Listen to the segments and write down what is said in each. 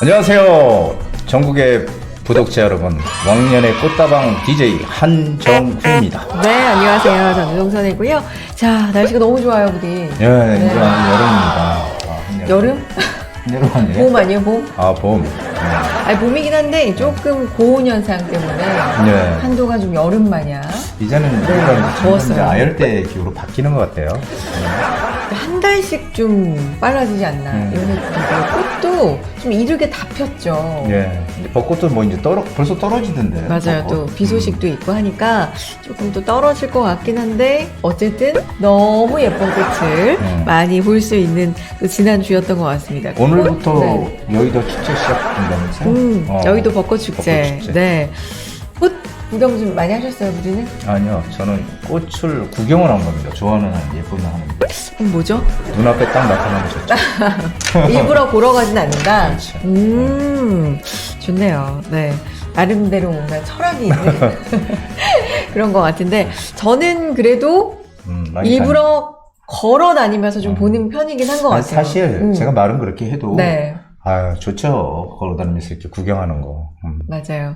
안녕하세요. 전국의 구독자 여러분, 왕년의 꽃다방 DJ 한정훈입니다. 네, 안녕하세요. 저는 유동선이고요. 자, 날씨가 너무 좋아요, 우리. 예, 이제 여름입니다. 여름? 여름 아니에요? 봄 아니에요, 봄? 아, 봄. 아니, 봄이긴 한데 조금 고온 현상 때문에 네. 한도가 좀 여름 마냥. 이제는 더웠어요. 이제 아열대 기후로 바뀌는 것 같아요. 한 달씩 좀 빨라지지 않나. 이런 생각이 들고요. 꽃도 좀 이르게 다 폈죠. 예. 근데 벚꽃도 뭐 이제 벌써 떨어지던데. 맞아요. 벚꽃. 또 비 소식도 있고 하니까 조금 또 떨어질 것 같긴 한데 어쨌든 너무 예쁜 꽃을 많이 볼 수 있는 또 지난주였던 것 같습니다. 오늘부터 네. 여의도 축제 시작된다면서요? 여의도 벚꽃축제. 벚꽃 축제. 네. 꽃 구경 좀 많이 하셨어요, 우리는? 아니요, 저는 꽃을 구경을 한 겁니다. 좋아하는 예쁜 하는. 그럼 뭐죠? 눈앞에 딱 나타나면 좋죠. 일부러 보러 가진 않는다? 그렇죠. 좋네요. 네. 나름대로 뭔가 철학이 있는 그런 것 같은데, 저는 그래도 많이 일부러 걸어 다니면서 좀 보는 편이긴 한 것 같아요. 사실 제가 말은 그렇게 해도 네. 좋죠. 걸어 다니면서 이렇게 구경하는 거. 맞아요.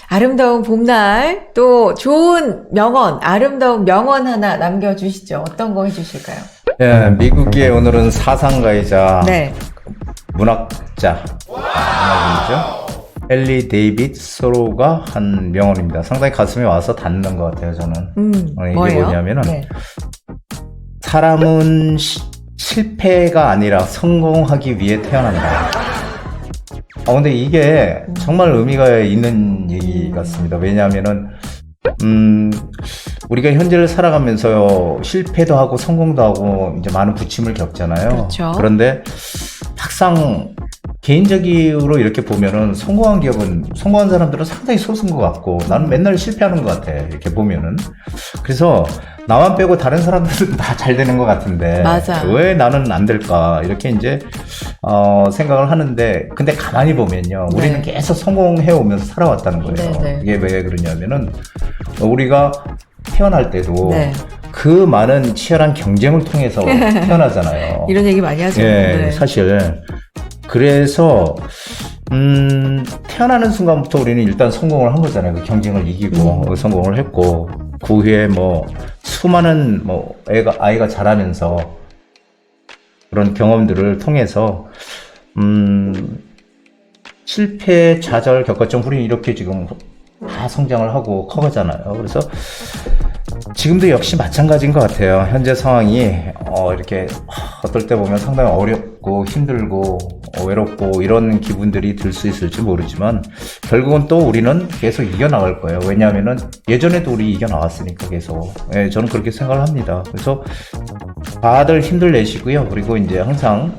아름다운 봄날, 또 좋은 명언, 아름다운 명언 하나 남겨주시죠. 어떤 거 해주실까요? 예, 미국의 오늘은 사상가이자 네. 문학자, 문학인이죠. 헨리 데이빗 소로가 한 명언입니다. 상당히 가슴에 와서 닿는 것 같아요, 저는. 이게 뭐예요? 뭐냐면은, 네. 사람은 실패가 아니라 성공하기 위해 태어난다. 근데 이게 정말 의미가 있는 얘기 같습니다. 왜냐하면은, 우리가 현재를 살아가면서요, 실패도 하고 성공도 하고 이제 많은 부침을 겪잖아요. 그렇죠. 그런데 막상 개인적으로 이렇게 보면은 성공한 사람들은 상당히 소수인 것 같고 나는 맨날 실패하는 것 같아. 이렇게 보면은. 그래서 나만 빼고 다른 사람들은 다 잘 되는 것 같은데 맞아. 왜 나는 안 될까? 이렇게 이제 생각을 하는데 근데 가만히 보면요. 네. 우리는 계속 성공해 오면서 살아왔다는 거예요. 네, 네. 이게 왜 그러냐면은 우리가 태어날 때도 네. 그 많은 치열한 경쟁을 통해서 태어나잖아요. 이런 얘기 많이 하죠. 예, 네. 사실. 그래서, 태어나는 순간부터 우리는 일단 성공을 한 거잖아요. 그 경쟁을 이기고, 성공을 했고, 그 후에 뭐, 수많은 뭐, 아이가 자라면서 그런 경험들을 통해서, 실패, 좌절 겪었지만 우리는 이렇게 지금 다 성장을 하고 커가잖아요. 그래서 지금도 역시 마찬가지인 것 같아요. 현재 상황이 이렇게 어떨 때 보면 상당히 어렵고 힘들고 외롭고 이런 기분들이 들 수 있을지 모르지만 결국은 또 우리는 계속 이겨나갈 거예요. 왜냐하면은 예전에도 우리 이겨나왔으니까 계속. 예, 저는 그렇게 생각을 합니다. 그래서 다들 힘들 내시고요. 그리고 이제 항상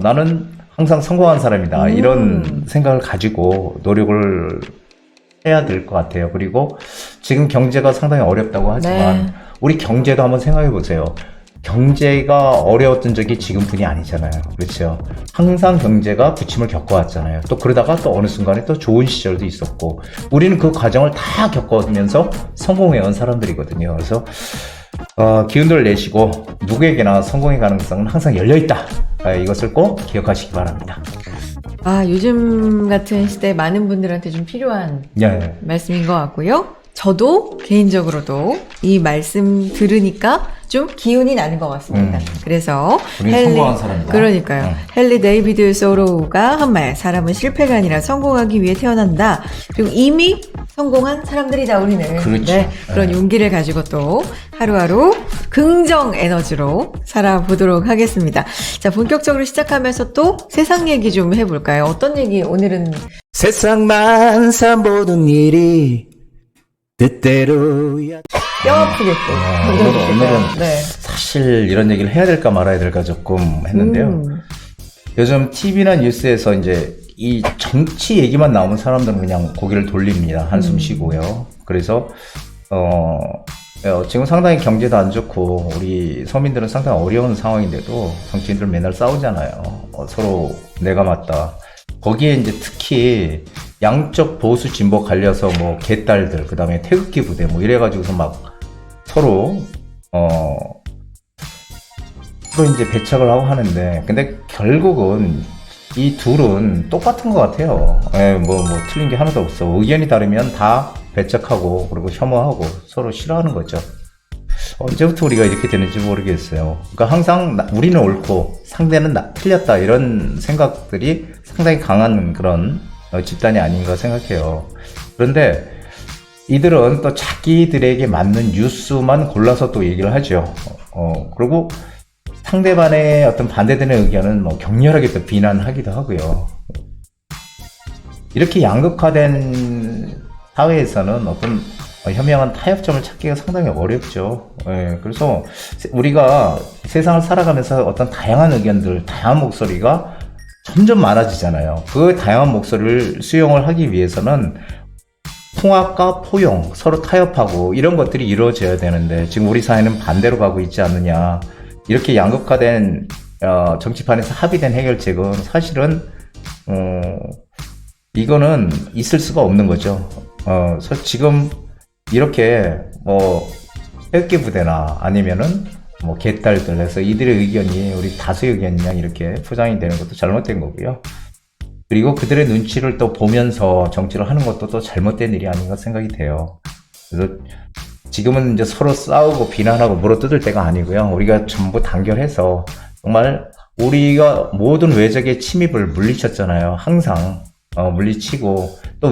나는 항상 성공한 사람이다. 이런 생각을 가지고 노력을 해야 될 것 같아요. 그리고 지금 경제가 상당히 어렵다고 하지만 네. 우리 경제도 한번 생각해 보세요. 경제가 어려웠던 적이 지금뿐이 아니잖아요. 그렇죠? 항상 경제가 부침을 겪어왔잖아요. 또 그러다가 또 어느 순간에 또 좋은 시절도 있었고 우리는 그 과정을 다 겪어오면서 성공해온 사람들이거든요. 그래서 기운을 내시고 누구에게나 성공의 가능성은 항상 열려있다. 이것을 꼭 기억하시기 바랍니다. 요즘 같은 시대에 많은 분들한테 좀 필요한 예. 말씀인 것 같고요. 저도 개인적으로도 이 말씀 들으니까 좀 기운이 나는 것 같습니다. 그래서 우리는 성공한 사람이다. 그러니까요. 헨리 데이비드 소로우가 한 말, 사람은 실패가 아니라 성공하기 위해 태어난다. 그리고 이미 성공한 사람들이다 우리는. 그렇죠. 네, 그런 용기를 가지고 또 하루하루 긍정 에너지로 살아보도록 하겠습니다. 자, 본격적으로 시작하면서 또 세상 얘기 좀 해볼까요? 어떤 얘기 오늘은? 세상만 산보는 일이 뜻대로야. 뼈 아프게 또 던져주실까요? 오늘은 네. 사실 이런 얘기를 해야 될까 말아야 될까 조금 했는데요. 요즘 TV나 뉴스에서 이제 이 정치 얘기만 나오면 사람들은 그냥 고개를 돌립니다. 한숨 쉬고요. 그래서 지금 상당히 경제도 안 좋고 우리 서민들은 상당히 어려운 상황인데도 정치인들 맨날 싸우잖아요. 서로 내가 맞다. 거기에 이제 특히 양쪽 보수 진보 갈려서 뭐 개딸들 그다음에 태극기 부대 뭐 이래가지고서 막 서로 서로 이제 배척을 하고 하는데 근데 결국은 이 둘은 똑같은 것 같아요. 뭐 틀린 게 하나도 없어. 의견이 다르면 다 배척하고 그리고 혐오하고 서로 싫어하는 거죠. 언제부터 우리가 이렇게 되는지 모르겠어요. 그러니까 항상 우리는 옳고 상대는 틀렸다 이런 생각들이 상당히 강한 그런 집단이 아닌가 생각해요. 그런데 이들은 또 자기들에게 맞는 뉴스만 골라서 또 얘기를 하죠. 그리고 상대방의 어떤 반대되는 의견은 뭐 격렬하게 또 비난하기도 하고요. 이렇게 양극화된 사회에서는 어떤 현명한 타협점을 찾기가 상당히 어렵죠. 그래서 우리가 세상을 살아가면서 어떤 다양한 의견들, 다양한 목소리가 점점 많아지잖아요. 그 다양한 목소리를 수용을 하기 위해서는 통합과 포용, 서로 타협하고 이런 것들이 이루어져야 되는데 지금 우리 사회는 반대로 가고 있지 않느냐. 이렇게 양극화된 정치판에서 합의된 해결책은 사실은 이거는 있을 수가 없는 거죠. 그래서 지금 이렇게 뭐 뺏기 부대나 아니면은 뭐 개딸들 해서 이들의 의견이 우리 다수의 의견이냐 이렇게 포장이 되는 것도 잘못된 거고요. 그리고 그들의 눈치를 또 보면서 정치를 하는 것도 또 잘못된 일이 아닌가 생각이 돼요. 그래서 지금은 이제 서로 싸우고 비난하고 물어뜯을 때가 아니고요. 우리가 전부 단결해서 정말 우리가 모든 외적의 침입을 물리쳤잖아요. 항상 물리치고 또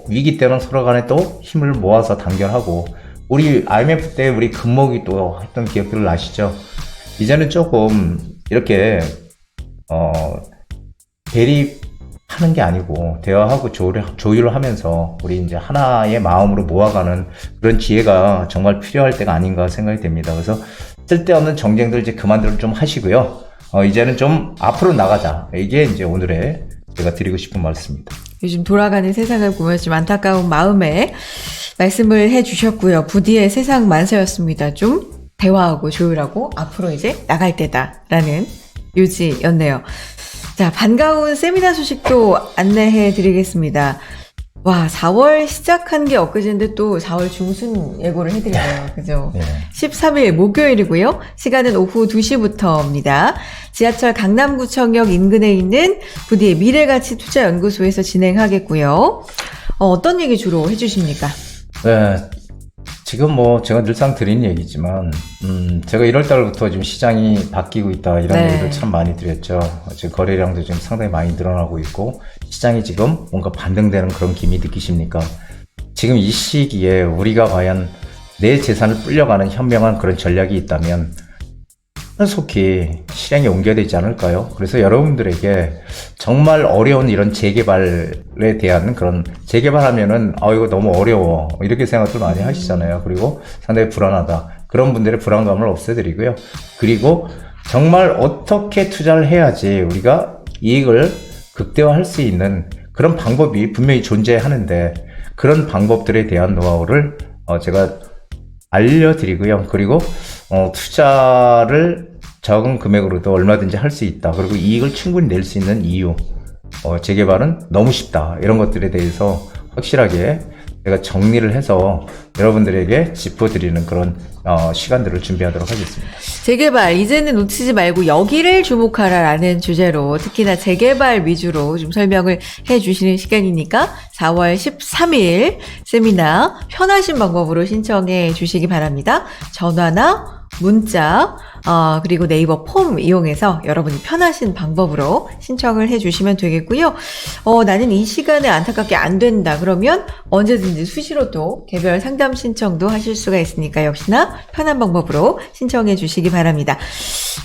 위기 때는 서로 간에 또 힘을 모아서 단결하고 우리 IMF 때 우리 금목이 또 했던 기억들을 아시죠? 이제는 조금 이렇게 대립하는 게 아니고 대화하고 조율을 하면서 우리 이제 하나의 마음으로 모아가는 그런 기회가 정말 필요할 때가 아닌가 생각이 됩니다. 그래서 쓸데없는 정쟁들 이제 그만들 좀 하시고요. 이제는 좀 앞으로 나가자. 이게 이제 오늘의 제가 드리고 싶은 말씀입니다. 요즘 돌아가는 세상을 보면서 좀 안타까운 마음에 말씀을 해주셨고요. 부디의 세상 만세였습니다. 좀 대화하고 조율하고 앞으로 이제 나갈 때다라는 요지였네요. 자, 반가운 세미나 소식도 안내해 드리겠습니다. 와, 4월 시작한 게 엊그제인데 또 4월 중순 예고를 해드리네요. 그죠? 13일 목요일이고요. 시간은 오후 2시부터입니다. 지하철 강남구청역 인근에 있는 부디의 미래가치투자연구소에서 진행하겠고요. 어떤 얘기 주로 해주십니까? 네, 지금 뭐 제가 늘상 드리는 얘기지만 제가 1월달부터 지금 시장이 바뀌고 있다 이런 얘기를 참 많이 드렸죠. 지금 거래량도 지금 상당히 많이 늘어나고 있고 시장이 지금 뭔가 반등되는 그런 기미 느끼십니까? 지금 이 시기에 우리가 과연 내 재산을 불려가는 현명한 그런 전략이 있다면 속히 실행에 옮겨야 되지 않을까요? 그래서 여러분들에게 정말 어려운 이런 재개발에 대한 그런 재개발하면은 이거 너무 어려워 이렇게 생각들 많이 하시잖아요. 그리고 상당히 불안하다. 그런 분들의 불안감을 없애드리고요. 그리고 정말 어떻게 투자를 해야지 우리가 이익을 극대화할 수 있는 그런 방법이 분명히 존재하는데 그런 방법들에 대한 노하우를 제가 알려드리고요. 그리고 투자를 적은 금액으로도 얼마든지 할 수 있다. 그리고 이익을 충분히 낼 수 있는 이유, 재개발은 너무 쉽다. 이런 것들에 대해서 확실하게 제가 정리를 해서 여러분들에게 짚어드리는 그런 시간들을 준비하도록 하겠습니다. 재개발, 이제는 놓치지 말고 여기를 주목하라라는 주제로 특히나 재개발 위주로 좀 설명을 해주시는 시간이니까 4월 13일 세미나 편하신 방법으로 신청해 주시기 바랍니다. 전화나 문자, 그리고 네이버 폼 이용해서 여러분이 편하신 방법으로 신청을 해주시면 되겠고요. 나는 이 시간에 안타깝게 안 된다. 그러면 언제든지 수시로 또 개별 상담 신청도 하실 수가 있으니까 역시나 편한 방법으로 신청해 주시기 바랍니다.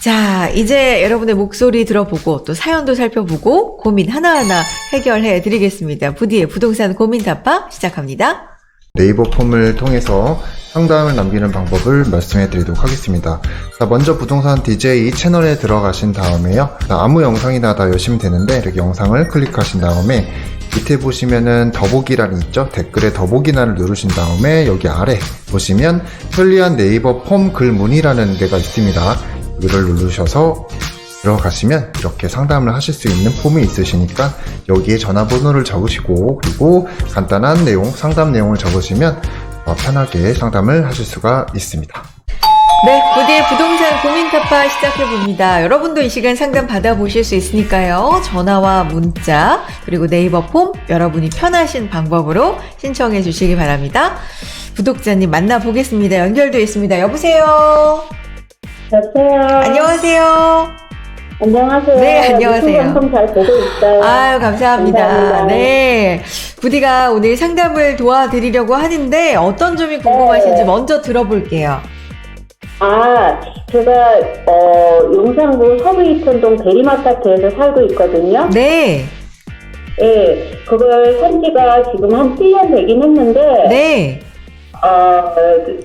자, 이제 여러분의 목소리 들어보고 또 사연도 살펴보고 고민 하나하나 해결해 드리겠습니다. 부디의 부동산 고민 답방 시작합니다. 네이버 폼을 통해서 상담을 남기는 방법을 말씀해 드리도록 하겠습니다. 자, 먼저 부동산 DJ 채널에 들어가신 다음에요. 아무 영상이나 다 여시면 되는데 이렇게 영상을 클릭하신 다음에 밑에 보시면은 더보기란이 있죠. 댓글에 더보기란을 누르신 다음에 여기 아래 보시면 편리한 네이버 폼 글문의라는 데가 있습니다. 여기를 누르셔서 들어가시면 이렇게 상담을 하실 수 있는 폼이 있으시니까 여기에 전화번호를 적으시고 그리고 간단한 내용, 상담 내용을 적으시면 편하게 상담을 하실 수가 있습니다. 네, 부디의 부동산 고민 타파 시작해봅니다. 여러분도 이 시간 상담 받아보실 수 있으니까요. 전화와 문자, 그리고 네이버 폼, 여러분이 편하신 방법으로 신청해 주시기 바랍니다. 구독자님 만나보겠습니다. 연결되어 있습니다. 여보세요? 여보세요. 안녕하세요? 안녕하세요. 네, 안녕하세요. 유튜브 방송 잘 보고 있어요. 아유, 감사합니다. 감사합니다. 네. 부디가 오늘 상담을 도와드리려고 하는데 어떤 점이 궁금하신지 네. 먼저 들어볼게요. 제가 용산구 서부이천동 대림아파트에서 살고 있거든요. 네. 예, 그걸 산 지가 지금 한 7년 되긴 했는데, 네.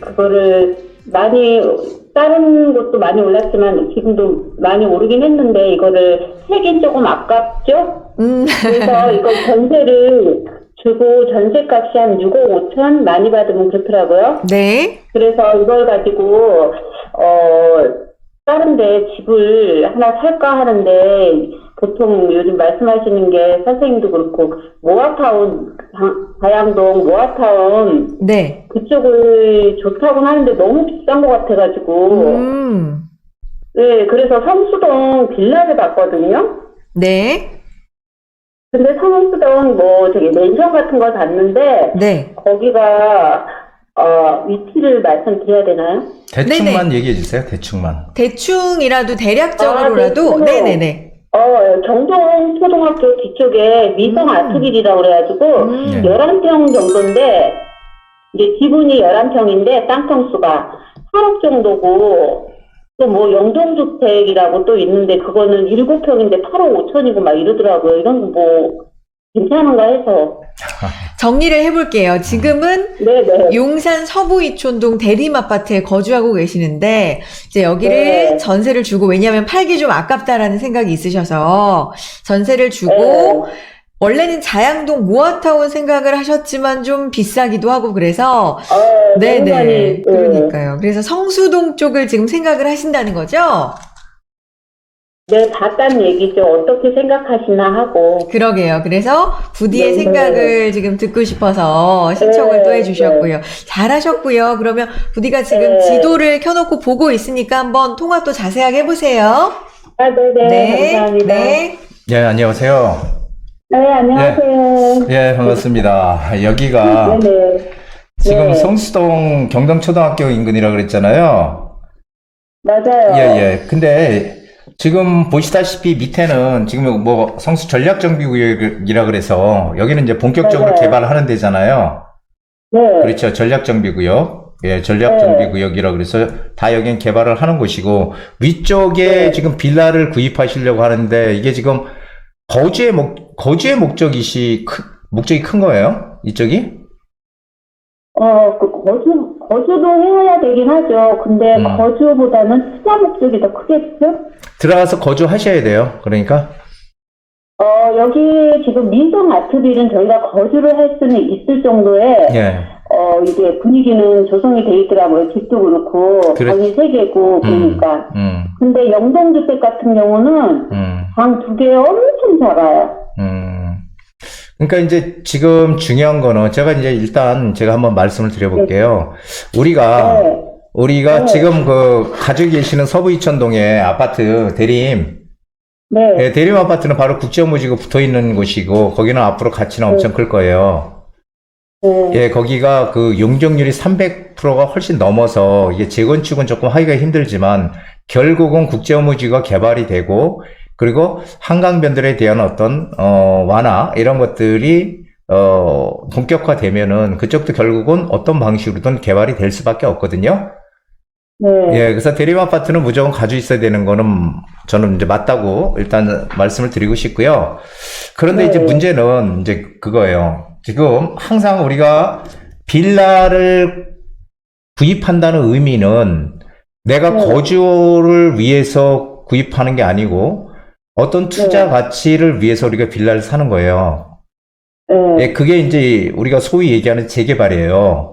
그거를 다른 곳도 많이 올랐지만 지금도 많이 오르긴 했는데, 이거를 세긴 조금 아깝죠? 그래서 이거 전세를 주고 전세값이 한 6억 5천 많이 받으면 그렇더라고요. 네. 그래서 이걸 가지고 다른데 집을 하나 살까 하는데 보통 요즘 말씀하시는 게 선생님도 그렇고 모아타운 가양동 모아타운 네. 그쪽을 좋다고는 하는데 너무 비싼 것 같아가지고 네, 그래서 성수동 빌라를 봤거든요. 네. 근데 성수동 저기 맨션 같은 걸 봤는데 네. 거기가 위치를 말씀드려야 되나요? 대충만 얘기해 주세요. 대충만. 대충이라도 대략적으로라도 네, 네네네. 정동 초등학교 뒤쪽에 미성 아트길이라고 그래가지고 11평 정도인데 이제 지분이 11평인데 땅평수가 8억 정도고 또 영동주택이라고 또 있는데 그거는 7평인데 8억 5천이고 막 이러더라고요. 이런 거 괜찮은가 해서. 정리를 해볼게요. 지금은 네네. 용산 서부 이촌동 대림 아파트에 거주하고 계시는데 이제 여기를 네. 전세를 주고 왜냐하면 팔기 좀 아깝다라는 생각이 있으셔서 전세를 주고 네. 원래는 자양동 모아타운 생각을 하셨지만 좀 비싸기도 하고 그래서 너무 네네 많이, 그러니까요. 그래서 성수동 쪽을 지금 생각을 하신다는 거죠? 네, 봤다는 얘기죠. 어떻게 생각하시나 하고. 그러게요. 그래서 부디의 네. 생각을 지금 듣고 싶어서 신청을 네, 또 해주셨고요. 잘하셨고요. 그러면 부디가 지금 네. 지도를 켜놓고 보고 있으니까 한번 통화 또 자세하게 해보세요. 네네. 감사합니다. 네. 예, 안녕하세요. 네, 안녕하세요. 예, 반갑습니다. 여기가 네네. 지금 네. 성수동 경동초등학교 인근이라고 그랬잖아요. 맞아요. 예. 근데 지금 보시다시피 밑에는 지금 성수 전략정비구역이라 그래서 여기는 이제 본격적으로 맞아요. 개발하는 데잖아요. 네. 그렇죠. 전략정비구역. 예, 전략정비구역이라 그래서 다 여긴 개발을 하는 곳이고 위쪽에 네. 지금 빌라를 구입하시려고 하는데 이게 지금 거주의 목적이 큰 거예요? 이쪽이? 거주도 해야 되긴 하죠. 근데 거주보다는 투자 목적이 더 크겠죠? 들어가서 거주하셔야 돼요. 그러니까. 여기 지금 민성 아트빌은 저희가 거주를 할 수는 있을 정도의, 예. 이게 분위기는 조성이 돼 있더라고요. 집도 그렇고, 그래. 방이 3개고, 그러니까. 근데 영동주택 같은 경우는 방 2개 엄청 작아요. 그러니까 이제 지금 중요한 거는 제가 한번 말씀을 드려볼게요. 우리가 네. 지금 가지고 계시는 서부 이천동의 아파트 대림, 네. 예, 대림 아파트는 바로 국제무지가 붙어 있는 곳이고 거기는 앞으로 가치는 엄청 클 거예요. 네. 예, 거기가 용적률이 300%가 훨씬 넘어서 이게 재건축은 조금 하기가 힘들지만 결국은 국제무지가 개발이 되고 그리고 한강변들에 대한 어떤 완화 이런 것들이 본격화되면은 그쪽도 결국은 어떤 방식으로든 개발이 될 수밖에 없거든요. 네. 예, 그래서 대림 아파트는 무조건 가지고 있어야 되는 거는 저는 이제 맞다고 일단 말씀을 드리고 싶고요. 그런데 네. 이제 문제는 이제 그거예요. 지금 항상 우리가 빌라를 구입한다는 의미는 내가 네. 거주를 위해서 구입하는 게 아니고 어떤 투자 가치를 위해서 우리가 빌라를 사는 거예요. 네. 예, 그게 이제 우리가 소위 얘기하는 재개발이에요.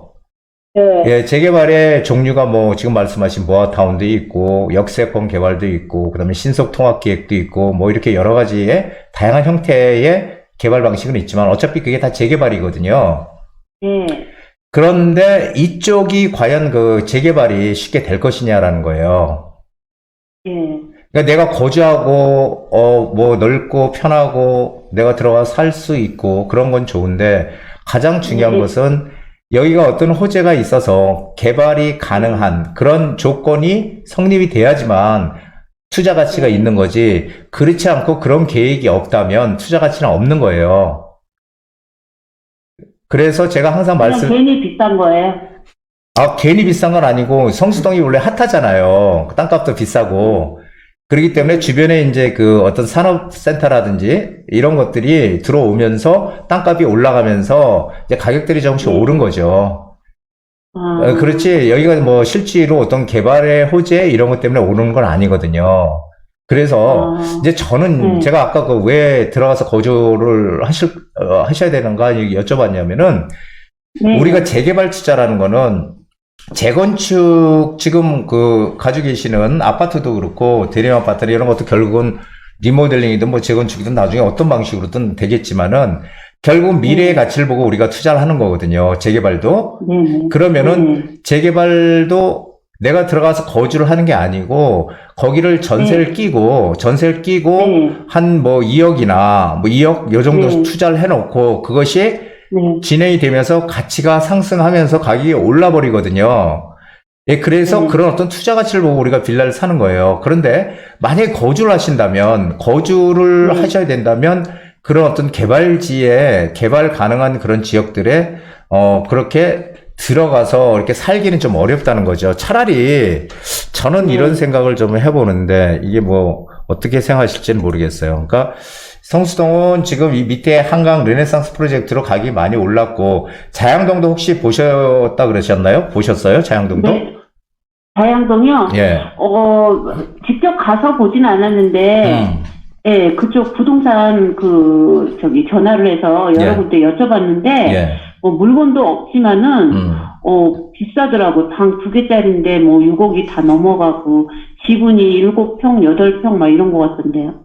네. 예, 재개발의 종류가 지금 말씀하신 모아타운도 있고, 역세권 개발도 있고, 그 다음에 신속통합기획도 있고, 이렇게 여러 가지의 다양한 형태의 개발 방식은 있지만, 어차피 그게 다 재개발이거든요. 네. 그런데 이쪽이 과연 그 재개발이 쉽게 될 것이냐라는 거예요. 예. 그러니까 내가 거주하고, 뭐 넓고 편하고 내가 들어가 살 수 있고 그런 건 좋은데 가장 중요한 네. 것은 여기가 어떤 호재가 있어서 개발이 가능한 그런 조건이 성립이 돼야지만 투자 가치가 네. 있는 거지. 그렇지 않고 그런 계획이 없다면 투자 가치는 없는 거예요. 그래서 제가 항상 그냥 괜히 비싼 거예요. 괜히 비싼 건 아니고 성수동이 원래 핫하잖아요. 땅값도 비싸고. 그렇기 때문에 주변에 이제 그 어떤 산업센터라든지 이런 것들이 들어오면서 땅값이 올라가면서 이제 가격들이 조금씩 오른 거죠. 그렇지. 여기가 뭐 실제로 어떤 개발의 호재 이런 것 때문에 오르는 건 아니거든요. 그래서 이제 저는 제가 아까 그 왜 들어가서 거주를 하셔야 되는가 여쭤봤냐면은 네. 우리가 재개발 투자라는 거는 재건축 지금 그 가지고 계시는 아파트도 그렇고 대림 아파트나 이런 것도 결국은 리모델링이든 뭐 재건축이든 나중에 어떤 방식으로든 되겠지만은 결국은 미래의 가치를 보고 우리가 투자를 하는 거거든요. 재개발도. 네. 그러면은 재개발도 내가 들어가서 거주를 하는 게 아니고 거기를 전세를 끼고 네. 한 뭐 2억이나 뭐 2억 요 정도 네. 투자를 해놓고 그것이 네. 진행이 되면서 가치가 상승하면서 가격이 올라 버리거든요. 예, 그래서 그런 어떤 투자 가치를 보고 우리가 빌라를 사는 거예요. 그런데 만약에 거주를 하셔야 된다면 그런 어떤 개발지에 개발 가능한 그런 지역들에 그렇게 들어가서 이렇게 살기는 좀 어렵다는 거죠. 차라리 저는 이런 생각을 좀 해보는데 이게 뭐 어떻게 생각하실지는 모르겠어요. 그러니까 성수동은 지금 이 밑에 한강 르네상스 프로젝트로 가격이 많이 올랐고 자양동도 혹시 보셨다 그러셨나요? 보셨어요? 자양동도? 네. 자양동이요? 예. 직접 가서 보진 않았는데, 예, 그쪽 부동산 전화를 해서 여러 예. 군데 여쭤봤는데, 예. 뭐 물건도 없지만은, 비싸더라고. 방 2개짜리인데 뭐 6억이 다 넘어가고, 지분이 7평, 8평 막 이런 거 같던데요.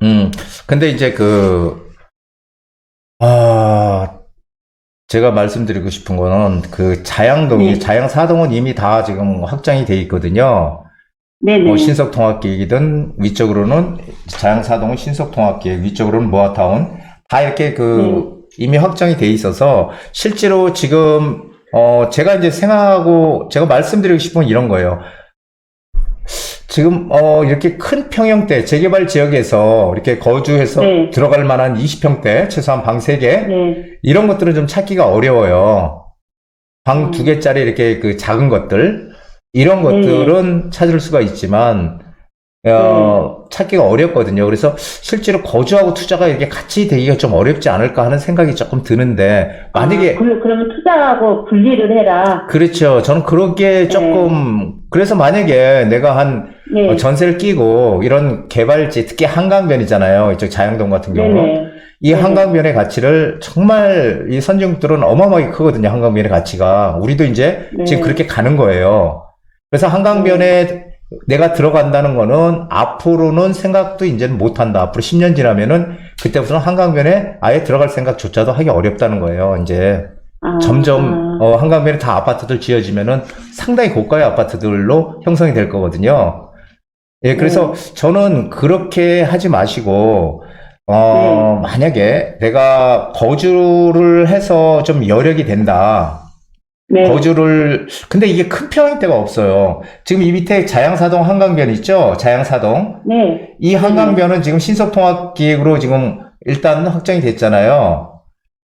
근데 이제 제가 말씀드리고 싶은 거는 자양동이, 네. 자양4동은 이미 다 지금 확장이 돼 있거든요. 네네. 뭐 신석통합기획이든 위쪽으로는 자양4동은 신석통합기획, 위쪽으로는 모아타운 다 이렇게 이미 확정이 돼 있어서 실제로 지금 제가 이제 생각하고 제가 말씀드리고 싶은 건 이런 거예요. 지금 이렇게 큰 평형대 재개발 지역에서 이렇게 거주해서 네. 들어갈 만한 20평대 최소한 방 3개 네. 이런 것들은 좀 찾기가 어려워요. 방 2개짜리 이렇게 그 작은 것들 이런 것들은 찾을 수가 있지만 찾기가 어렵거든요. 그래서 실제로 거주하고 투자가 이렇게 같이 되기가 좀 어렵지 않을까 하는 생각이 조금 드는데 만약에 그러면 투자하고 분리를 해라. 그렇죠. 저는 그렇게 조금 그래서 만약에 내가 네. 전세를 끼고 이런 개발지 특히 한강변이잖아요. 이쪽 자양동 같은 경우 네네. 이 한강변의 가치를 정말 이 선진국들은 어마어마하게 크거든요. 한강변의 가치가 우리도 이제 지금 그렇게 가는 거예요. 그래서 한강변에 내가 들어간다는 거는 앞으로는 생각도 이제는 못한다. 앞으로 10년 지나면은 그때부터는 한강변에 아예 들어갈 생각조차도 하기 어렵다는 거예요. 이제 점점 한강변에 다 아파트들 지어지면은 상당히 고가의 아파트들로 형성이 될 거거든요. 예, 그래서 저는 그렇게 하지 마시고 만약에 내가 거주를 해서 좀 여력이 된다. 네. 근데 이게 큰 평형대가 없어요. 지금 이 밑에 자양사동 한강변 있죠? 자양사동. 네. 이 한강변은 지금 신속통합기획으로 지금 일단 확정이 됐잖아요.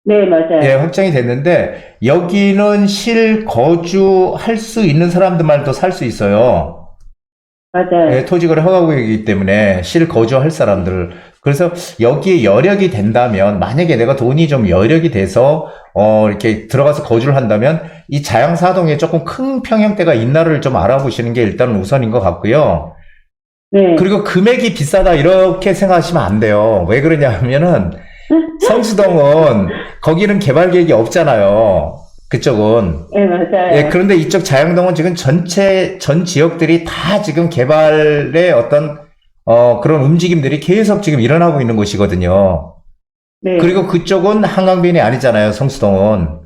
네, 맞아요. 예, 확정이 됐는데, 여기는 실거주할 수 있는 사람들만 살 수 있어요. 맞아요. 예, 토지거래 허가구역이기 때문에 실거주할 사람들. 그래서 여기에 여력이 된다면, 만약에 내가 돈이 좀 여력이 돼서, 이렇게 들어가서 거주를 한다면, 이 자양사동에 조금 큰 평형대가 있나를 좀 알아보시는 게 일단 우선인 것 같고요. 네. 그리고 금액이 비싸다, 이렇게 생각하시면 안 돼요. 왜 그러냐 하면은, 성수동은, 거기는 개발 계획이 없잖아요. 그쪽은. 네, 맞아요. 예, 그런데 이쪽 자양동은 지금 전 지역들이 다 지금 개발의 어떤, 그런 움직임들이 계속 지금 일어나고 있는 곳이거든요. 네. 그리고 그쪽은 한강변이 아니잖아요, 성수동은.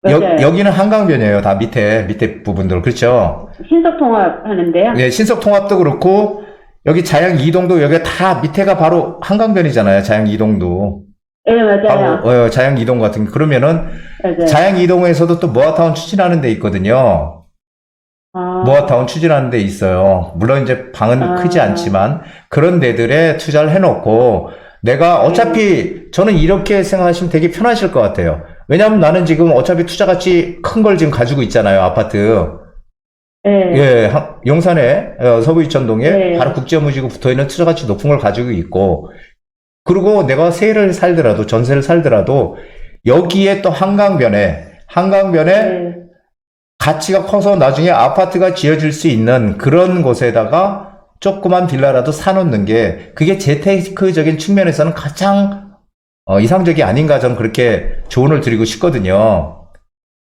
맞아요. 여기는 한강변이에요. 다 밑에 부분들. 그렇죠? 신속통합 하는데요. 네, 신석통합도 그렇고, 여기 자양 이동도 여기 다 밑에가 바로 한강변이잖아요. 자양 이동도. 네, 맞아요. 바로, 자양 이동 같은 게. 그러면은, 맞아요. 자양 이동에서도 또 모아타운 추진하는 데 있거든요. 아, 모아타운 추진하는 데 있어요. 물론 이제 방은 아. 크지 않지만, 그런 데들에 투자를 해놓고, 내가 어차피, 저는 이렇게 생각하시면 되게 편하실 것 같아요. 왜냐면 나는 지금 어차피 투자같이 큰 걸 지금 가지고 있잖아요, 아파트. 네. 예, 용산에, 서부 이천동에 네. 바로 국제무지구 붙어 있는 투자가치 높은 걸 가지고 있고, 그리고 내가 세를 살더라도, 전세를 살더라도, 여기에 또 한강변에 네. 가치가 커서 나중에 아파트가 지어질 수 있는 그런 곳에다가 조그만 빌라라도 사놓는 게, 그게 재테크적인 측면에서는 가장 이상적이 아닌가 저는 그렇게 조언을 드리고 싶거든요.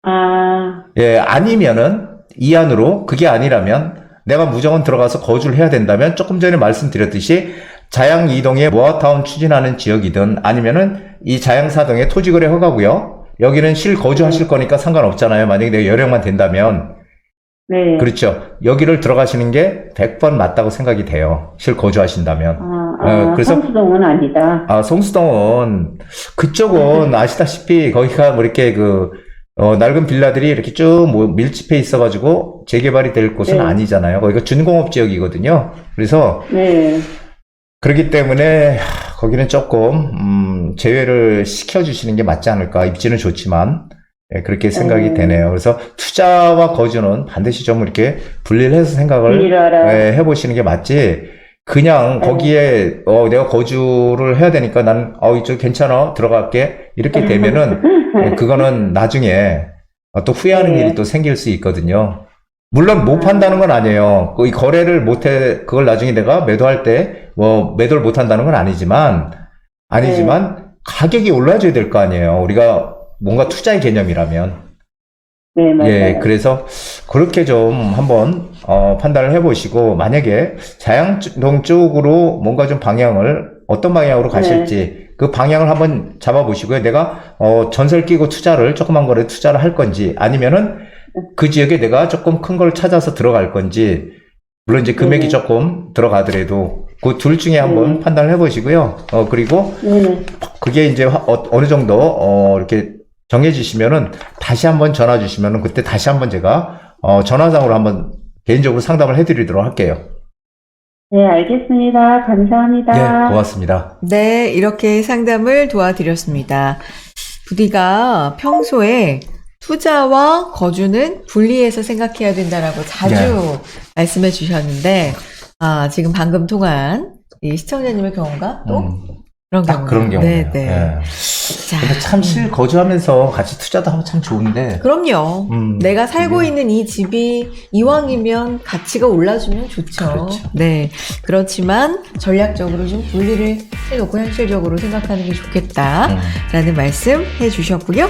아, 예, 아니면은, 이 안으로, 그게 아니라면, 내가 무조건 들어가서 거주를 해야 된다면, 조금 전에 말씀드렸듯이, 자양 이동에 모아타운 추진하는 지역이든, 아니면은, 이 자양사동에 토지거래 허가고요. 여기는 실거주하실 거니까 상관없잖아요. 만약에 내가 여력만 된다면. 네. 그렇죠. 여기를 들어가시는 게 100번 맞다고 생각이 돼요. 실거주하신다면. 그래서- 성수동은 아니다. 성수동은, 그쪽은 아시다시피, 거기가 뭐 이렇게 낡은 빌라들이 이렇게 쭉 밀집해 있어가지고 재개발이 될 곳은 네. 아니잖아요. 거기가 준공업 지역이거든요. 그래서 네. 그렇기 때문에 거기는 조금 제외를 시켜주시는 게 맞지 않을까. 입지는 좋지만 그렇게 생각이 되네요. 그래서 투자와 거주는 반드시 좀 이렇게 분리를 해서 생각을 분리를 하라. 해보시는 게 맞지. 그냥 네. 거기에 내가 거주를 해야 되니까 나는 이쪽 괜찮아 들어갈게 이렇게 되면은 그거는 나중에 또 후회하는 네. 일이 또 생길 수 있거든요. 물론 못 판다는 건 아니에요. 이 거래를 못해 그걸 나중에 내가 매도할 때 매도를 못 한다는 건 아니지만 가격이 올라줘야 될 거 아니에요. 우리가 뭔가 투자의 개념이라면. 네, 맞아요. 예, 그래서 그렇게 좀 한번 판단을 해보시고 만약에 자양동 쪽으로 뭔가 좀 방향을 어떤 방향으로 가실지 그 방향을 한번 잡아보시고요. 내가 전설 끼고 조그만 거래 투자를 할 건지 아니면은 그 지역에 내가 조금 큰 걸 찾아서 들어갈 건지 물론 이제 금액이 네. 조금 들어가더라도 그 둘 중에 한번 네. 판단을 해보시고요. 그리고 네. 그게 이제 어느 정도 이렇게 정해지시면은 다시 한번 전화 주시면은 그때 다시 한번 제가 전화상으로 한번 개인적으로 상담을 해드리도록 할게요. 네, 알겠습니다. 감사합니다. 네, 고맙습니다. 네, 이렇게 상담을 도와드렸습니다. 부디가 평소에 투자와 거주는 분리해서 생각해야 된다라고 자주 네. 말씀해 주셨는데, 지금 방금 통한 이 시청자님의 경우가 또 그런 딱 경우. 그런 경우예요. 네, 네. 예. 자, 근데 참 거주하면서 같이 투자도 하면 참 좋은데. 그럼요. 내가 살고 그게- 있는 이 집이 이왕이면 가치가 올라주면 좋죠. 그렇죠. 네. 그렇지만 전략적으로 좀 분리를 해놓고 현실적으로 생각하는 게 좋겠다라는 말씀 해주셨고요.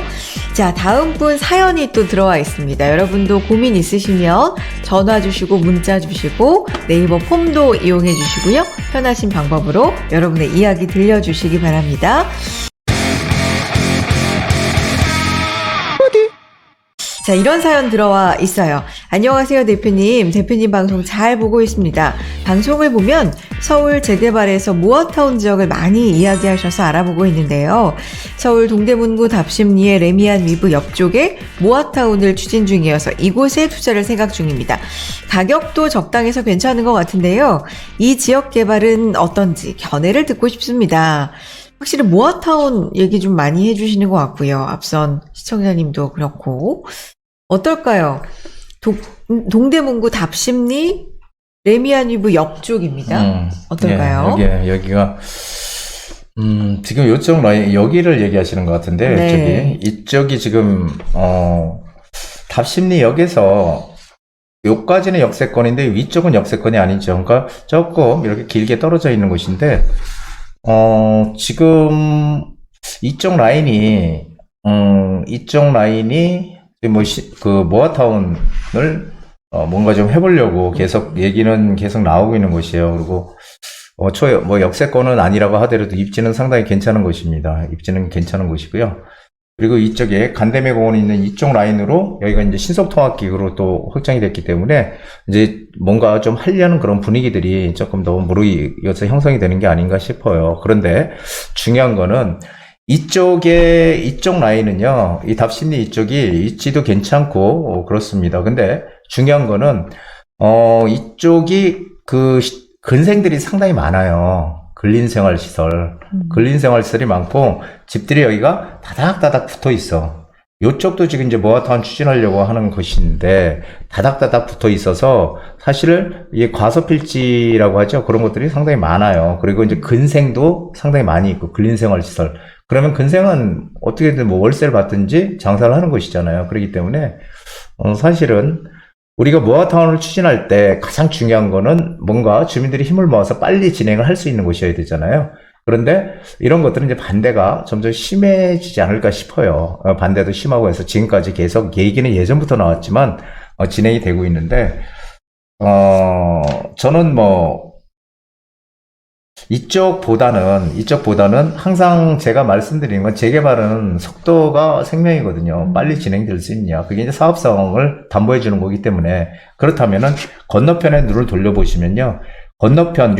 자, 다음 분 사연이 또 들어와 있습니다. 여러분도 고민 있으시면 전화 주시고 문자 주시고 네이버 폼도 이용해 주시고요. 편하신 방법으로 여러분의 이야기 들려주시기 바랍니다. 자, 이런 사연 들어와 있어요. 안녕하세요, 대표님. 대표님 방송 잘 보고 있습니다. 방송을 보면 서울 재개발에서 모아타운 지역을 많이 이야기하셔서 알아보고 있는데요. 서울 동대문구 답심리의 레미안 위브 옆쪽에 모아타운을 추진 중이어서 이곳에 투자를 생각 중입니다. 가격도 적당해서 괜찮은 것 같은데요. 이 지역 개발은 어떤지 견해를 듣고 싶습니다. 확실히 모아타운 얘기 좀 많이 해주시는 것 같고요. 앞선 시청자님도 그렇고. 어떨까요? 동대문구 답심리 레미안 위브 옆쪽입니다. 어떨까요? 예, 여기가 지금 요쪽 라인 여기를 얘기하시는 것 같은데 네. 이쪽이 지금 답심리역에서 요까지는 역세권인데 위쪽은 역세권이 아니죠. 그러니까 조금 이렇게 길게 떨어져 있는 곳인데 지금 이쪽 라인이 모아타운을 뭔가 좀 해보려고 계속 얘기는 계속 나오고 있는 곳이에요. 그리고 역세권은 아니라고 하더라도 입지는 상당히 괜찮은 곳입니다. 입지는 괜찮은 곳이고요. 그리고 이쪽에 간대매 공원이 있는 이쪽 라인으로 여기가 이제 신속통합기구로 또 확장이 됐기 때문에 이제 뭔가 좀 하려는 그런 분위기들이 조금 더 무르익어서 형성이 되는 게 아닌가 싶어요. 그런데 중요한 거는 이쪽 라인은요, 이 답심리 이쪽이 입지도 괜찮고 그렇습니다. 근데 중요한 거는 이쪽이 근생들이 상당히 많아요. 근린생활시설. 근린생활시설이 많고, 집들이 여기가 다닥다닥 붙어 있어. 요쪽도 지금 이제 모아타운 추진하려고 하는 것인데, 다닥다닥 붙어 있어서, 사실, 이게 과소필지라고 하죠. 그런 것들이 상당히 많아요. 그리고 이제 근생도 상당히 많이 있고, 근린생활시설. 그러면 근생은 어떻게든 뭐 월세를 받든지 장사를 하는 것이잖아요. 그렇기 때문에, 사실은, 우리가 모아타운을 추진할 때 가장 중요한 거는 뭔가 주민들이 힘을 모아서 빨리 진행을 할 수 있는 곳이어야 되잖아요. 그런데 이런 것들은 이제 반대가 점점 심해지지 않을까 싶어요. 반대도 심하고 해서 지금까지 계속 얘기는 예전부터 나왔지만 진행이 되고 있는데 저는 뭐 이쪽보다는 항상 제가 말씀드리는 건 재개발은 속도가 생명이거든요. 빨리 진행될 수 있냐. 그게 이제 사업성을 담보해 주는 거기 때문에 그렇다면은 건너편에 눈을 돌려보시면요. 건너편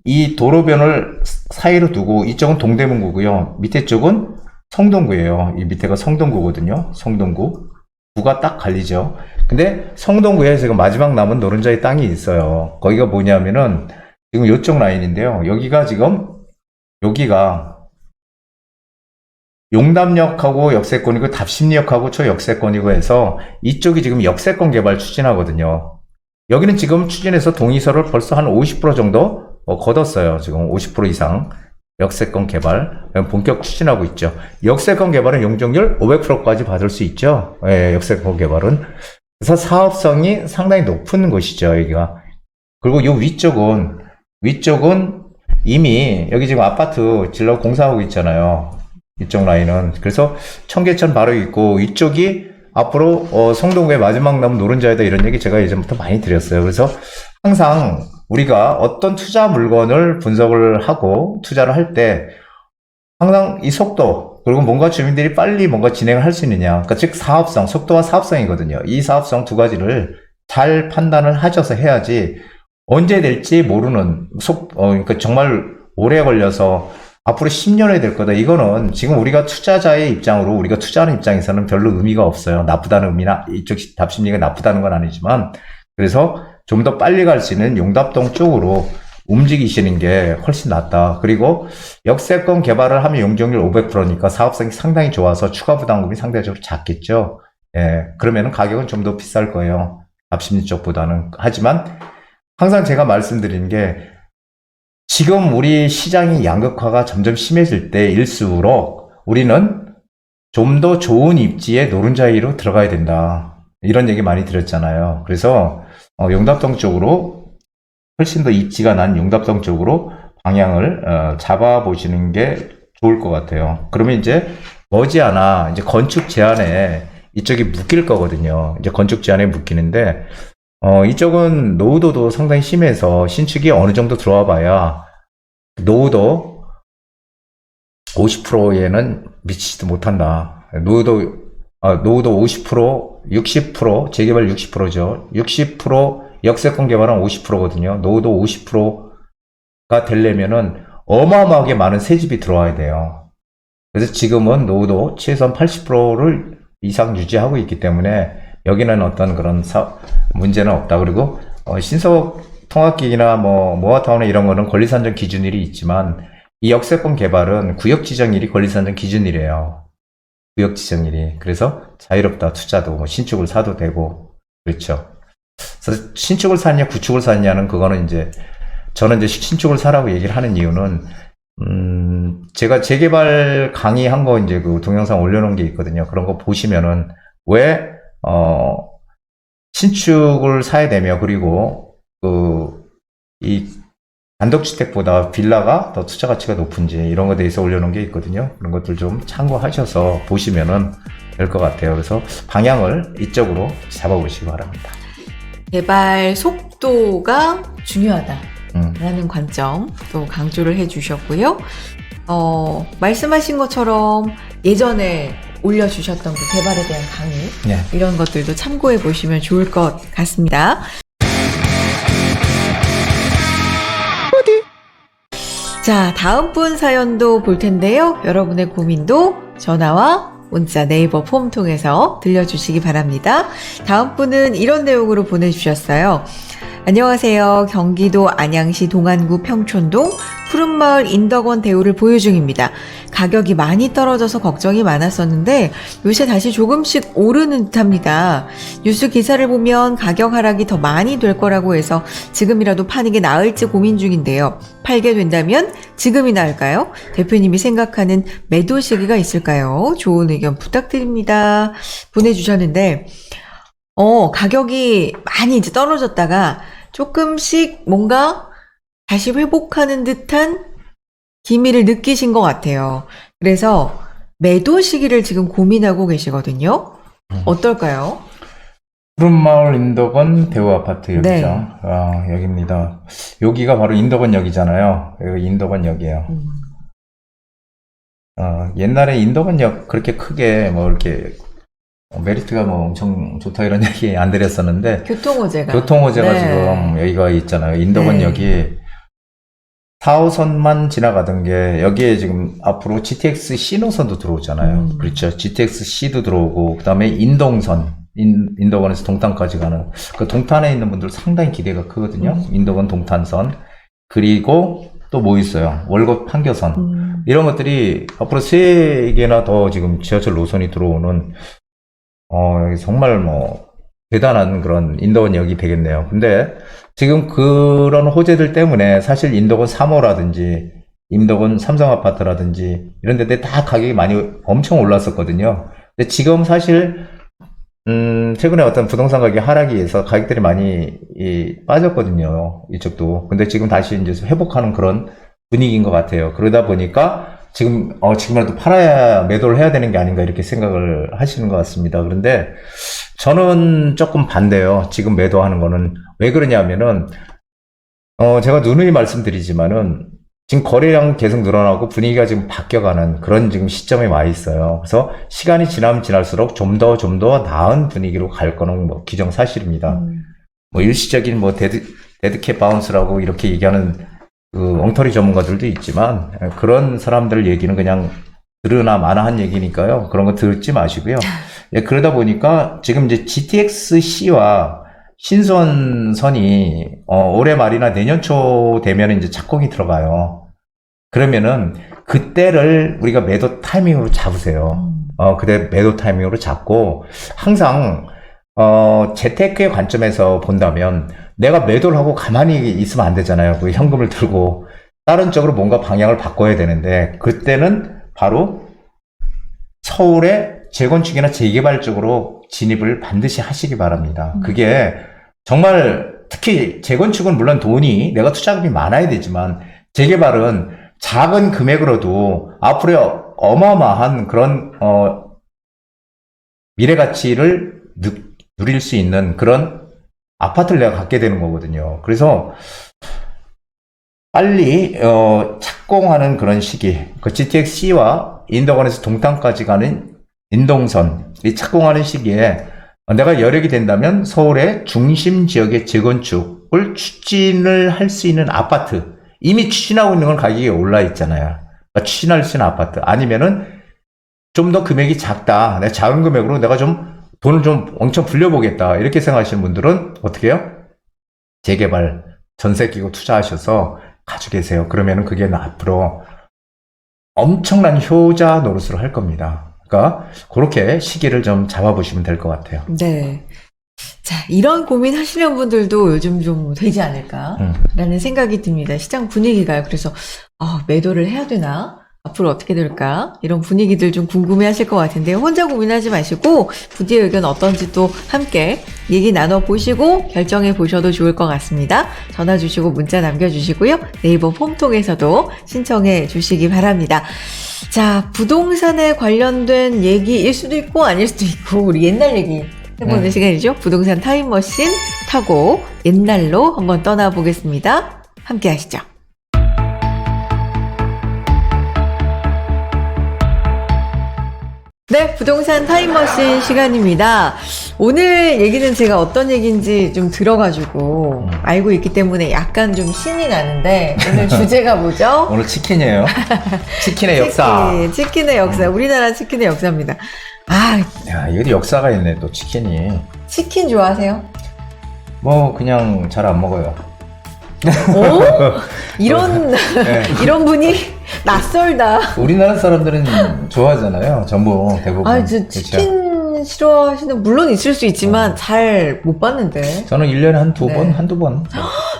이 도로변을 사이로 두고 이쪽은 동대문구고요. 밑에 쪽은 성동구예요. 이 밑에가 성동구거든요. 성동구. 구가 딱 갈리죠. 근데 성동구에 지금 마지막 남은 노른자의 땅이 있어요. 거기가 뭐냐면은 지금 이쪽 라인인데요. 여기가 용담역하고 역세권이고 답심리역하고 초역세권이고 해서 이쪽이 지금 역세권 개발 추진하거든요. 여기는 지금 추진해서 동의서를 벌써 한 50% 정도 거뒀어요. 지금 50% 이상 역세권 개발 본격 추진하고 있죠. 역세권 개발은 용적률 500%까지 받을 수 있죠. 예, 역세권 개발은. 그래서 사업성이 상당히 높은 곳이죠. 여기가. 그리고 이 위쪽은 이미 여기 지금 아파트 질러 공사하고 있잖아요. 이쪽 라인은. 그래서 청계천 바로 있고 이쪽이 앞으로 성동구의 마지막 남은 노른자이다 이런 얘기 제가 예전부터 많이 드렸어요. 그래서 항상 우리가 어떤 투자 물건을 분석을 하고 투자를 할 때 항상 이 속도 그리고 뭔가 주민들이 빨리 뭔가 진행을 할 수 있느냐. 그러니까 즉 사업성, 속도와 사업성이거든요. 이 사업성 두 가지를 잘 판단을 하셔서 해야지 언제 될지 모르는 그러니까 정말 오래 걸려서 앞으로 10년이 될 거다. 이거는 지금 우리가 투자자의 입장으로 우리가 투자하는 입장에서는 별로 의미가 없어요. 나쁘다는 의미나 이쪽 답심리가 나쁘다는 건 아니지만 그래서 좀 더 빨리 갈 수 있는 용답동 쪽으로 움직이시는 게 훨씬 낫다. 그리고 역세권 개발을 하면 용적률 500%니까 사업성이 상당히 좋아서 추가 부담금이 상대적으로 작겠죠. 예, 그러면은 가격은 좀 더 비쌀 거예요. 답심리 쪽보다는. 하지만 항상 제가 말씀드리는 게 지금 우리 시장이 양극화가 점점 심해질 때일수록 우리는 좀 더 좋은 입지의 노른자리로 들어가야 된다. 이런 얘기 많이 드렸잖아요. 그래서 용답동 쪽으로 훨씬 더 입지가 난 용답동 쪽으로 방향을 잡아보시는 게 좋을 것 같아요. 그러면 이제 머지않아 이제 건축 제한에 이쪽이 묶일 거거든요. 이제 건축 제한에 묶이는데 이쪽은 노후도도 상당히 심해서 신축이 어느 정도 들어와 봐야 노후도 50%에는 미치지도 못한다. 노후도 50%, 60%, 재개발 60%죠. 60%, 역세권 개발은 50%거든요. 노후도 50%가 되려면은 어마어마하게 많은 새집이 들어와야 돼요. 그래서 지금은 노후도 최소한 80%를 이상 유지하고 있기 때문에 여기는 어떤 그런 문제는 없다. 그리고 신속 통합기기나 모아타운에 이런 거는 권리산정 기준일이 있지만 이 역세권 개발은 구역지정일이 권리산정 기준일이에요. 구역지정일이. 그래서 자유롭다. 투자도 신축을 사도 되고 그렇죠. 그래서 신축을 사느냐 구축을 사느냐는 그거는 이제 저는 이제 신축을 사라고 얘기를 하는 이유는 제가 재개발 강의한 거 이제 그 동영상 올려놓은 게 있거든요. 그런 거 보시면은 왜 신축을 사야 되며 그리고 이 단독주택보다 빌라가 더 투자 가치가 높은지 이런 것에 대해서 올려놓은 게 있거든요. 그런 것들 좀 참고하셔서 보시면은 될 것 같아요. 그래서 방향을 이쪽으로 잡아보시기 바랍니다. 개발 속도가 중요하다라는 관점 또 강조를 해주셨고요. 말씀하신 것처럼 예전에 올려주셨던 그 개발에 대한 강의 네. 이런 것들도 참고해 보시면 좋을 것 같습니다. 자, 다음 분 사연도 볼 텐데요. 여러분의 고민도 전화와 문자, 네이버 폼 통해서 들려주시기 바랍니다. 다음 분은 이런 내용으로 보내주셨어요. 안녕하세요. 경기도 안양시 동안구 평촌동 푸른마을 인덕원 대우를 보유 중입니다. 가격이 많이 떨어져서 걱정이 많았었는데 요새 다시 조금씩 오르는 듯합니다. 뉴스 기사를 보면 가격 하락이 더 많이 될 거라고 해서 지금이라도 파는 게 나을지 고민 중인데요. 팔게 된다면 지금이 나을까요? 대표님이 생각하는 매도 시기가 있을까요? 좋은 의견 부탁드립니다. 보내주셨는데 가격이 많이 이제 떨어졌다가 조금씩 뭔가 다시 회복하는 듯한 기미를 느끼신 것 같아요. 그래서 매도 시기를 지금 고민하고 계시거든요. 어떨까요? 푸른마을 인덕원 대우 아파트 여기죠. 네. 여기입니다. 여기가 바로 인덕원역이잖아요. 여기 인덕원역이에요. 옛날에 인덕원역 그렇게 크게 뭐 이렇게 메리트가 뭐 엄청 좋다 이런 얘기 안 드렸었는데 교통호재가. 교통호재가 네. 지금 여기가 있잖아요. 인덕원역이 4호선만 지나가던 게 여기에 지금 앞으로 GTX C 노선도 들어오잖아요. 그렇죠. GTX C도 들어오고 그다음에 인동선 인덕원에서 동탄까지 가는 그 동탄에 있는 분들 상당히 기대가 크거든요. 인덕원 동탄선 그리고 또 뭐 있어요? 월곡 판교선 이런 것들이 앞으로 3개나 더 지금 지하철 노선이 들어오는 정말 뭐 대단한 그런 인덕원역이 되겠네요. 근데 지금 그런 호재들 때문에 사실 인덕원 3호라든지 인덕원 삼성아파트라든지 이런 데들 다 가격이 많이 엄청 올랐었거든요. 근데 지금 사실 최근에 어떤 부동산 가격 하락에 의해서 가격들이 많이 빠졌거든요. 이쪽도. 근데 지금 다시 이제 회복하는 그런 분위기인 것 같아요. 그러다 보니까 지금이라도 팔아야 매도를 해야 되는 게 아닌가 이렇게 생각을 하시는 것 같습니다. 그런데 저는 조금 반대요. 지금 매도하는 거는. 왜 그러냐면은, 제가 누누이 말씀드리지만은, 지금 거래량 계속 늘어나고 분위기가 지금 바뀌어가는 그런 지금 시점에 와 있어요. 그래서 시간이 지나면 지날수록 좀 더 나은 분위기로 갈 거는 뭐 기정사실입니다. 뭐 일시적인 뭐 데드캣 바운스라고 이렇게 얘기하는 그 엉터리 전문가들도 있지만 그런 사람들 얘기는 그냥 들으나 마나한 얘기니까요. 그런 거 듣지 마시고요. 그러다 보니까 지금 이제 GTX-C와 신선선이 올해 말이나 내년 초 되면 이제 착공이 들어가요. 그러면은 그때를 우리가 매도 타이밍으로 잡으세요. 그때 매도 타이밍으로 잡고 항상 재테크의 관점에서 본다면 내가 매도를 하고 가만히 있으면 안 되잖아요. 그 현금을 들고 다른 쪽으로 뭔가 방향을 바꿔야 되는데 그때는 바로 서울의 재건축이나 재개발 쪽으로 진입을 반드시 하시기 바랍니다. 그게 정말 특히 재건축은 물론 돈이 내가 투자금이 많아야 되지만 재개발은 작은 금액으로도 앞으로 어마어마한 그런 미래 가치를 누릴 수 있는 그런 아파트를 내가 갖게 되는 거거든요. 그래서 빨리 착공하는 그런 시기, 그 GTX-C와 인덕원에서 동탄까지 가는 인동선 이 착공하는 시기에 내가 여력이 된다면 서울의 중심 지역의 재건축을 추진을 할 수 있는 아파트, 이미 추진하고 있는 건 가격이 올라 있잖아요. 그러니까 추진할 수 있는 아파트 아니면은 좀 더 금액이 작다, 내 작은 금액으로 내가 좀 돈을 좀 엄청 불려보겠다 이렇게 생각하시는 분들은 어떻게 해요? 재개발 전세 끼고 투자하셔서 가지고 계세요. 그러면은 그게 앞으로 엄청난 효자 노릇을 할 겁니다. 그러니까 그렇게 시기를 좀 잡아보시면 될 것 같아요. 네. 자, 이런 고민 하시는 분들도 요즘 좀 되지 않을까라는 생각이 듭니다. 시장 분위기가. 그래서 매도를 해야 되나? 앞으로 어떻게 될까? 이런 분위기들 좀 궁금해 하실 것 같은데 혼자 고민하지 마시고 부디의 의견 어떤지 또 함께 얘기 나눠보시고 결정해 보셔도 좋을 것 같습니다. 전화 주시고 문자 남겨주시고요. 네이버 폼 통해서도 신청해 주시기 바랍니다. 자, 부동산에 관련된 얘기일 수도 있고 아닐 수도 있고 우리 옛날 얘기 해보는 시간이죠. 부동산 타임머신 타고 옛날로 한번 떠나보겠습니다. 함께 하시죠. 네, 부동산 타임머신 시간입니다. 오늘 얘기는 제가 어떤 얘기인지 좀 들어가지고 알고 있기 때문에 약간 좀 신이 나는데 오늘 주제가 뭐죠? 오늘 치킨이에요. 치킨의 역사. 치킨의 역사. 우리나라 치킨의 역사입니다. 아, 야, 이것도 역사가 있네, 또 치킨이. 치킨 좋아하세요? 뭐, 그냥 잘 안 먹어요. 오? 이런, 네. 이런 분이 낯설다. 우리나라 사람들은 좋아하잖아요. 전부 대부분. 아, 저 그쵸? 치킨 싫어하시는 물론 있을 수 있지만 잘 못 봤는데. 저는 1년에 한두 네. 번, 한두 번.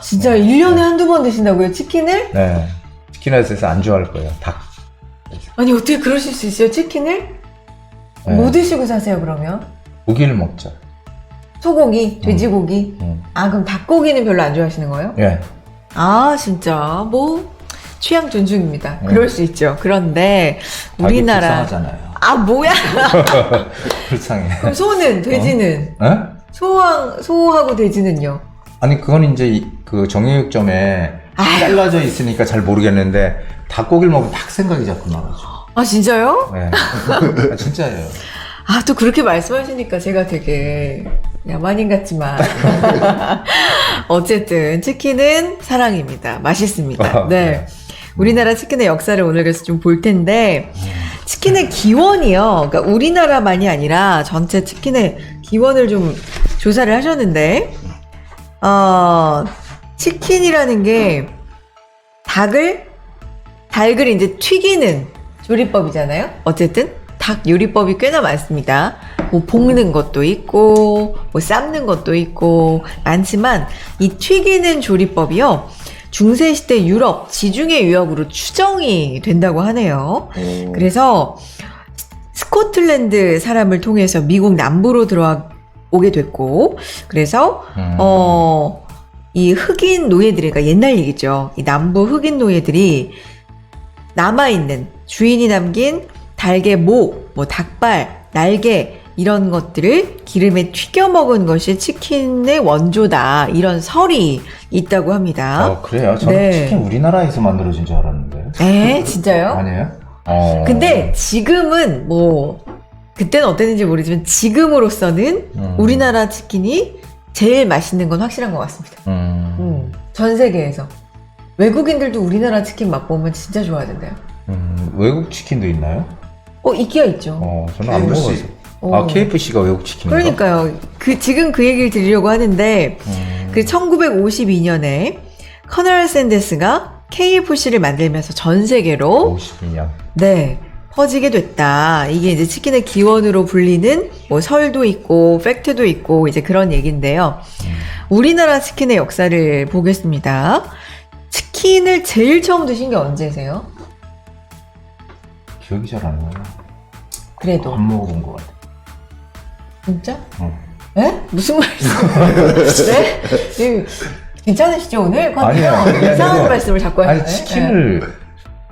진짜 1년에 한두 번 드신다고요, 치킨을? 네. 치킨에 대해서 안 좋아할 거예요. 닭. 아니, 어떻게 그러실 수 있어요, 치킨을? 네. 뭐 드시고 사세요, 그러면? 고기를 먹죠. 소고기, 돼지고기? 음. 아, 그럼 닭고기는 별로 안 좋아하시는 거예요? 예. 아, 진짜. 뭐, 취향 존중입니다. 네. 그럴 수 있죠. 그런데, 닭이 우리나라. 불쌍하잖아요. 아, 뭐야? 불쌍해. 그럼 소는, 돼지는? 예? 소하고 돼지는요? 아니, 그건 이제 그 정육점에 아유. 잘라져 있으니까 잘 모르겠는데, 닭고기를 먹으면 닭 생각이 자꾸 나가지고. 아, 진짜요? 네. 아, 진짜예요. 아, 또 그렇게 말씀하시니까 제가 되게 야만인 같지만. 어쨌든, 치킨은 사랑입니다. 맛있습니다. 아, 네. 그래요? 우리나라 치킨의 역사를 오늘 그래서 좀 볼 텐데, 치킨의 기원이요. 그러니까 우리나라만이 아니라 전체 치킨의 기원을 좀 조사를 하셨는데, 치킨이라는 게 닭을 이제 튀기는 조리법이잖아요. 어쨌든 닭 요리법이 꽤나 많습니다. 뭐 볶는 것도 있고, 뭐 삶는 것도 있고 많지만 이 튀기는 조리법이요. 중세시대 유럽 지중해 유역으로 추정이 된다고 하네요. 그래서 스코틀랜드 사람을 통해서 미국 남부로 들어오게 됐고, 그래서 이 흑인 노예들이, 그러니까 옛날 얘기죠. 이 남부 흑인 노예들이 남아있는 주인이 남긴 닭의 목, 뭐 닭발, 날개 이런 것들을 기름에 튀겨 먹은 것이 치킨의 원조다. 이런 설이 있다고 합니다. 그래요? 저는 네. 치킨 우리나라에서 만들어진 줄 알았는데. 에? 진짜요? 아니에요? 근데 지금은 뭐 그때는 어땠는지 모르지만 지금으로서는 우리나라 치킨이 제일 맛있는 건 확실한 것 같습니다. 전 세계에서 외국인들도 우리나라 치킨 맛보면 진짜 좋아하던데요. 외국 치킨도 있나요? 있기야 있죠. 저는 안 KFC. 먹어서. KFC가 외국 치킨인가? 그러니까요. 지금 그 얘기를 드리려고 하는데, 그 1952년에 커널 샌더스가 KFC를 만들면서 전 세계로 52년. 네, 퍼지게 됐다. 이게 이제 치킨의 기원으로 불리는 뭐 설도 있고 팩트도 있고 이제 그런 얘기인데요. 우리나라 치킨의 역사를 보겠습니다. 치킨을 제일 처음 드신 게 언제세요? 기억이 잘 안 나요. 그래도 안 먹어본 것 같아. 진짜? 어. 네? 무슨 말씀? 네? 괜찮으시죠 오늘? 아니요. 이상한 아니고. 말씀을 자꾸 아니, 하시네. 치킨을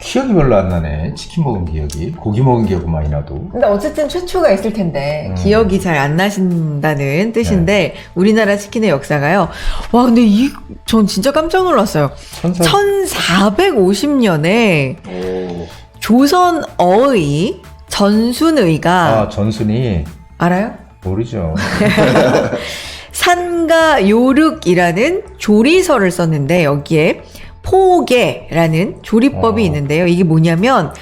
기억이 별로 안 나네. 치킨 먹은 기억이. 고기 먹은 기억은 많이 나도. 근데 어쨌든 최초가 있을 텐데 기억이 잘 안 나신다는 뜻인데 우리나라 치킨의 역사가요. 와 근데 전 진짜 깜짝 놀랐어요. 1450년에 조선 어의 전순의가 전순이 알아요? 모르죠. 산가 요륵이라는 조리서를 썼는데 여기에 포개라는 조리법이 있는데요. 이게 뭐냐면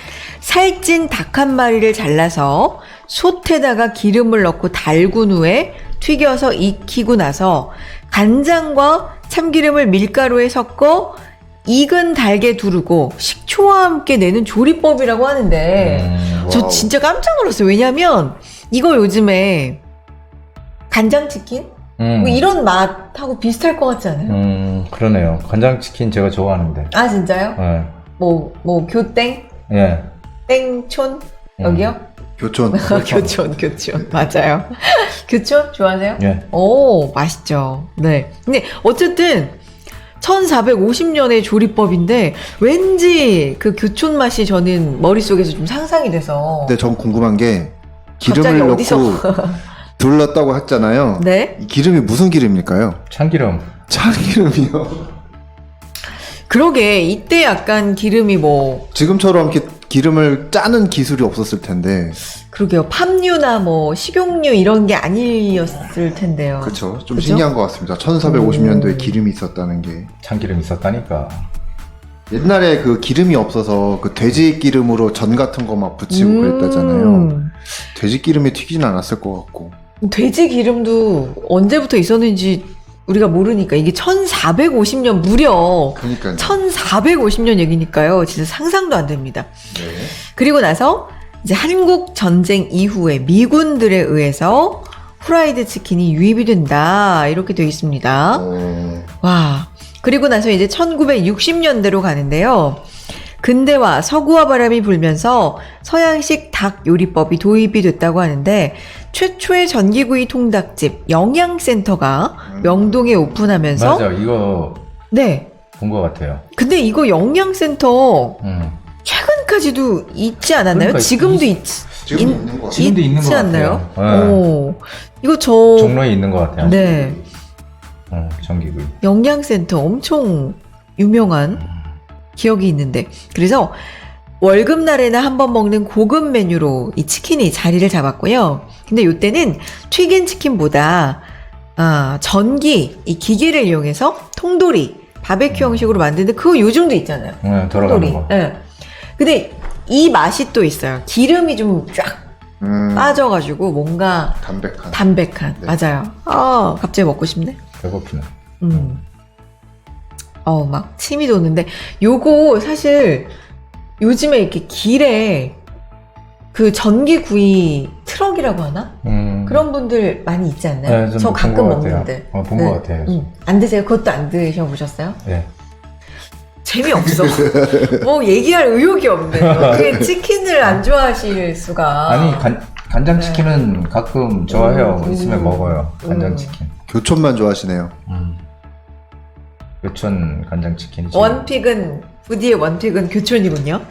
살찐 닭 한 마리를 잘라서 솥에다가 기름을 넣고 달군 후에 튀겨서 익히고 나서 간장과 참기름을 밀가루에 섞어 익은 닭에 두르고 식초와 함께 내는 조리법이라고 하는데 저 와우. 진짜 깜짝 놀랐어요. 왜냐면 이거 요즘에 간장치킨? 뭐 이런 맛하고 비슷할 것 같지 않아요? 그러네요. 간장치킨 제가 좋아하는데. 아 진짜요? 네. 뭐 교땡? 예. 땡촌? 여기요? 교촌. 교촌. 맞아요. 교촌? 좋아하세요? 예. 오, 맛있죠. 네. 근데 어쨌든 1450년의 조리법인데 왠지 그 교촌 맛이 저는 머릿속에서 좀 상상이 돼서. 근데 전 궁금한 게 갑자기 기름을 어디서? 넣고 둘렀다고 했잖아요. 네. 이 기름이 무슨 기름일까요? 참기름. 참기름이요. 그러게 이때 약간 기름이 뭐 지금처럼 이렇게 기름을 짜는 기술이 없었을 텐데. 그러게요. 팜유나 뭐 식용유 이런 게 아니었을 텐데요. 그렇죠. 좀 그죠? 신기한 것 같습니다. 1450년도에 기름이 있었다는 게. 참기름 있었다니까. 옛날에 그 기름이 없어서 그 돼지 기름으로 전 같은 거 막 붙이고 그랬다잖아요. 돼지 기름에 튀기진 않았을 것 같고. 돼지 기름도 언제부터 있었는지 우리가 모르니까 이게 1450년 무려 그러니까요. 1450년 얘기니까요. 진짜 상상도 안 됩니다. 네. 그리고 나서 이제 한국 전쟁 이후에 미군들에 의해서 후라이드 치킨이 유입이 된다. 이렇게 되어 있습니다. 와. 그리고 나서 이제 1960년대로 가는데요. 근대화, 서구화 바람이 불면서 서양식 닭 요리법이 도입이 됐다고 하는데 최초의 전기구이 통닭집 영양센터가 명동에 오픈하면서 맞아, 이거 네. 본 것 같아요. 근데 이거 영양센터 최근까지도 있지 않았나요? 그러니까 지금도 지금 있는 것 같아요. 지금도 있는 있지 것 않나요? 같아요. 네. 오. 이거 저 종로에 있는 것 같아요. 네. 전기구이. 영양센터 엄청 유명한 기억이 있는데 그래서 월급날에나 한번 먹는 고급 메뉴로 이 치킨이 자리를 잡았고요. 근데 이때는 튀긴 치킨보다 전기 이 기계를 이용해서 통돌이 바베큐 형식으로 만드는데 그거 요즘도 있잖아요. 네, 돌아가는 통돌이. 거. 네. 근데 이 맛이 또 있어요. 기름이 좀 쫙 빠져가지고 뭔가 담백한. 네. 맞아요. 갑자기 먹고 싶네. 배고프네. 막 침이 도는데 요거 사실 요즘에 이렇게 길에 그 전기구이 트럭이라고 하나? 그런 분들 많이 있지 않나요? 네, 저 본 가끔 것 같아요. 먹는데. 본 것 같아요. 안 드세요? 그것도 안 드셔보셨어요? 네. 재미없어. 뭐 얘기할 의욕이 없네. 어떻게 치킨을 안 좋아하실 수가. 아니 간장치킨은 가끔 좋아해요. 있으면 먹어요. 간장치킨. 교촌만 좋아하시네요. 교촌 간장치킨. 부디의 원픽은 교촌이군요.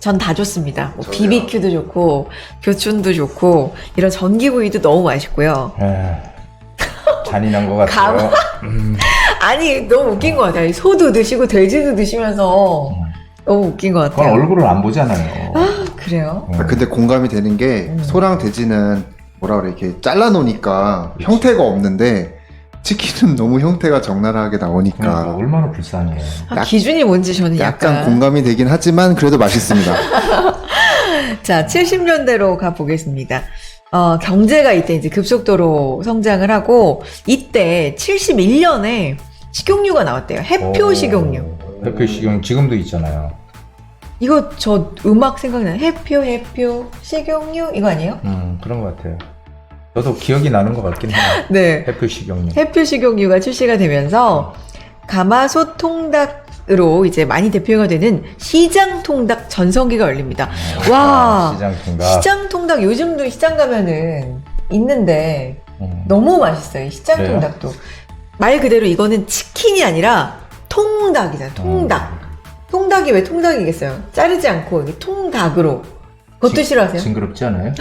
전 다 좋습니다. 뭐 저도요. BBQ도 좋고 교촌도 좋고 이런 전기구이도 너무 맛있고요. 잔인한 것 같아요. 아니 너무 웃긴 것 같아요. 소도 드시고 돼지도 드시면서 너무 웃긴 것 그건 같아요. 얼굴을 안 보잖아요. 그래요? 근데 공감이 되는 게 소랑 돼지는 뭐라 그래 이렇게 잘라놓으니까 형태가 없는데 치킨은 너무 형태가 적나라하게 나오니까 그러니까 얼마나 불쌍해. 기준이 뭔지 저는 약간 공감이 되긴 하지만 그래도 맛있습니다. 자, 70년대로 가보겠습니다. 경제가 이때 이제 급속도로 성장을 하고, 이때 71년에 식용유가 나왔대요. 해표 식용유. 해표 식용유 지금도 있잖아요. 이거 저 음악 생각나요. 해표, 식용유? 이거 아니에요? 그런 것 같아요. 저도 기억이 나는 것 같긴 해요. 네. 해표 식용유. 해표 식용유가 출시가 되면서, 가마솥 통닭으로 이제 많이 대표가 되는 시장 통닭 전성기가 열립니다. 와! 시장 통닭 요즘도 시장 가면은 있는데 너무 맛있어요. 이 시장 그래요? 통닭도. 말 그대로 이거는 치킨이 아니라 통닭이잖아요. 통닭. 통닭이 왜 통닭이겠어요? 자르지 않고 이게 통닭으로. 그것도 싫어하세요? 징그럽지 않아요?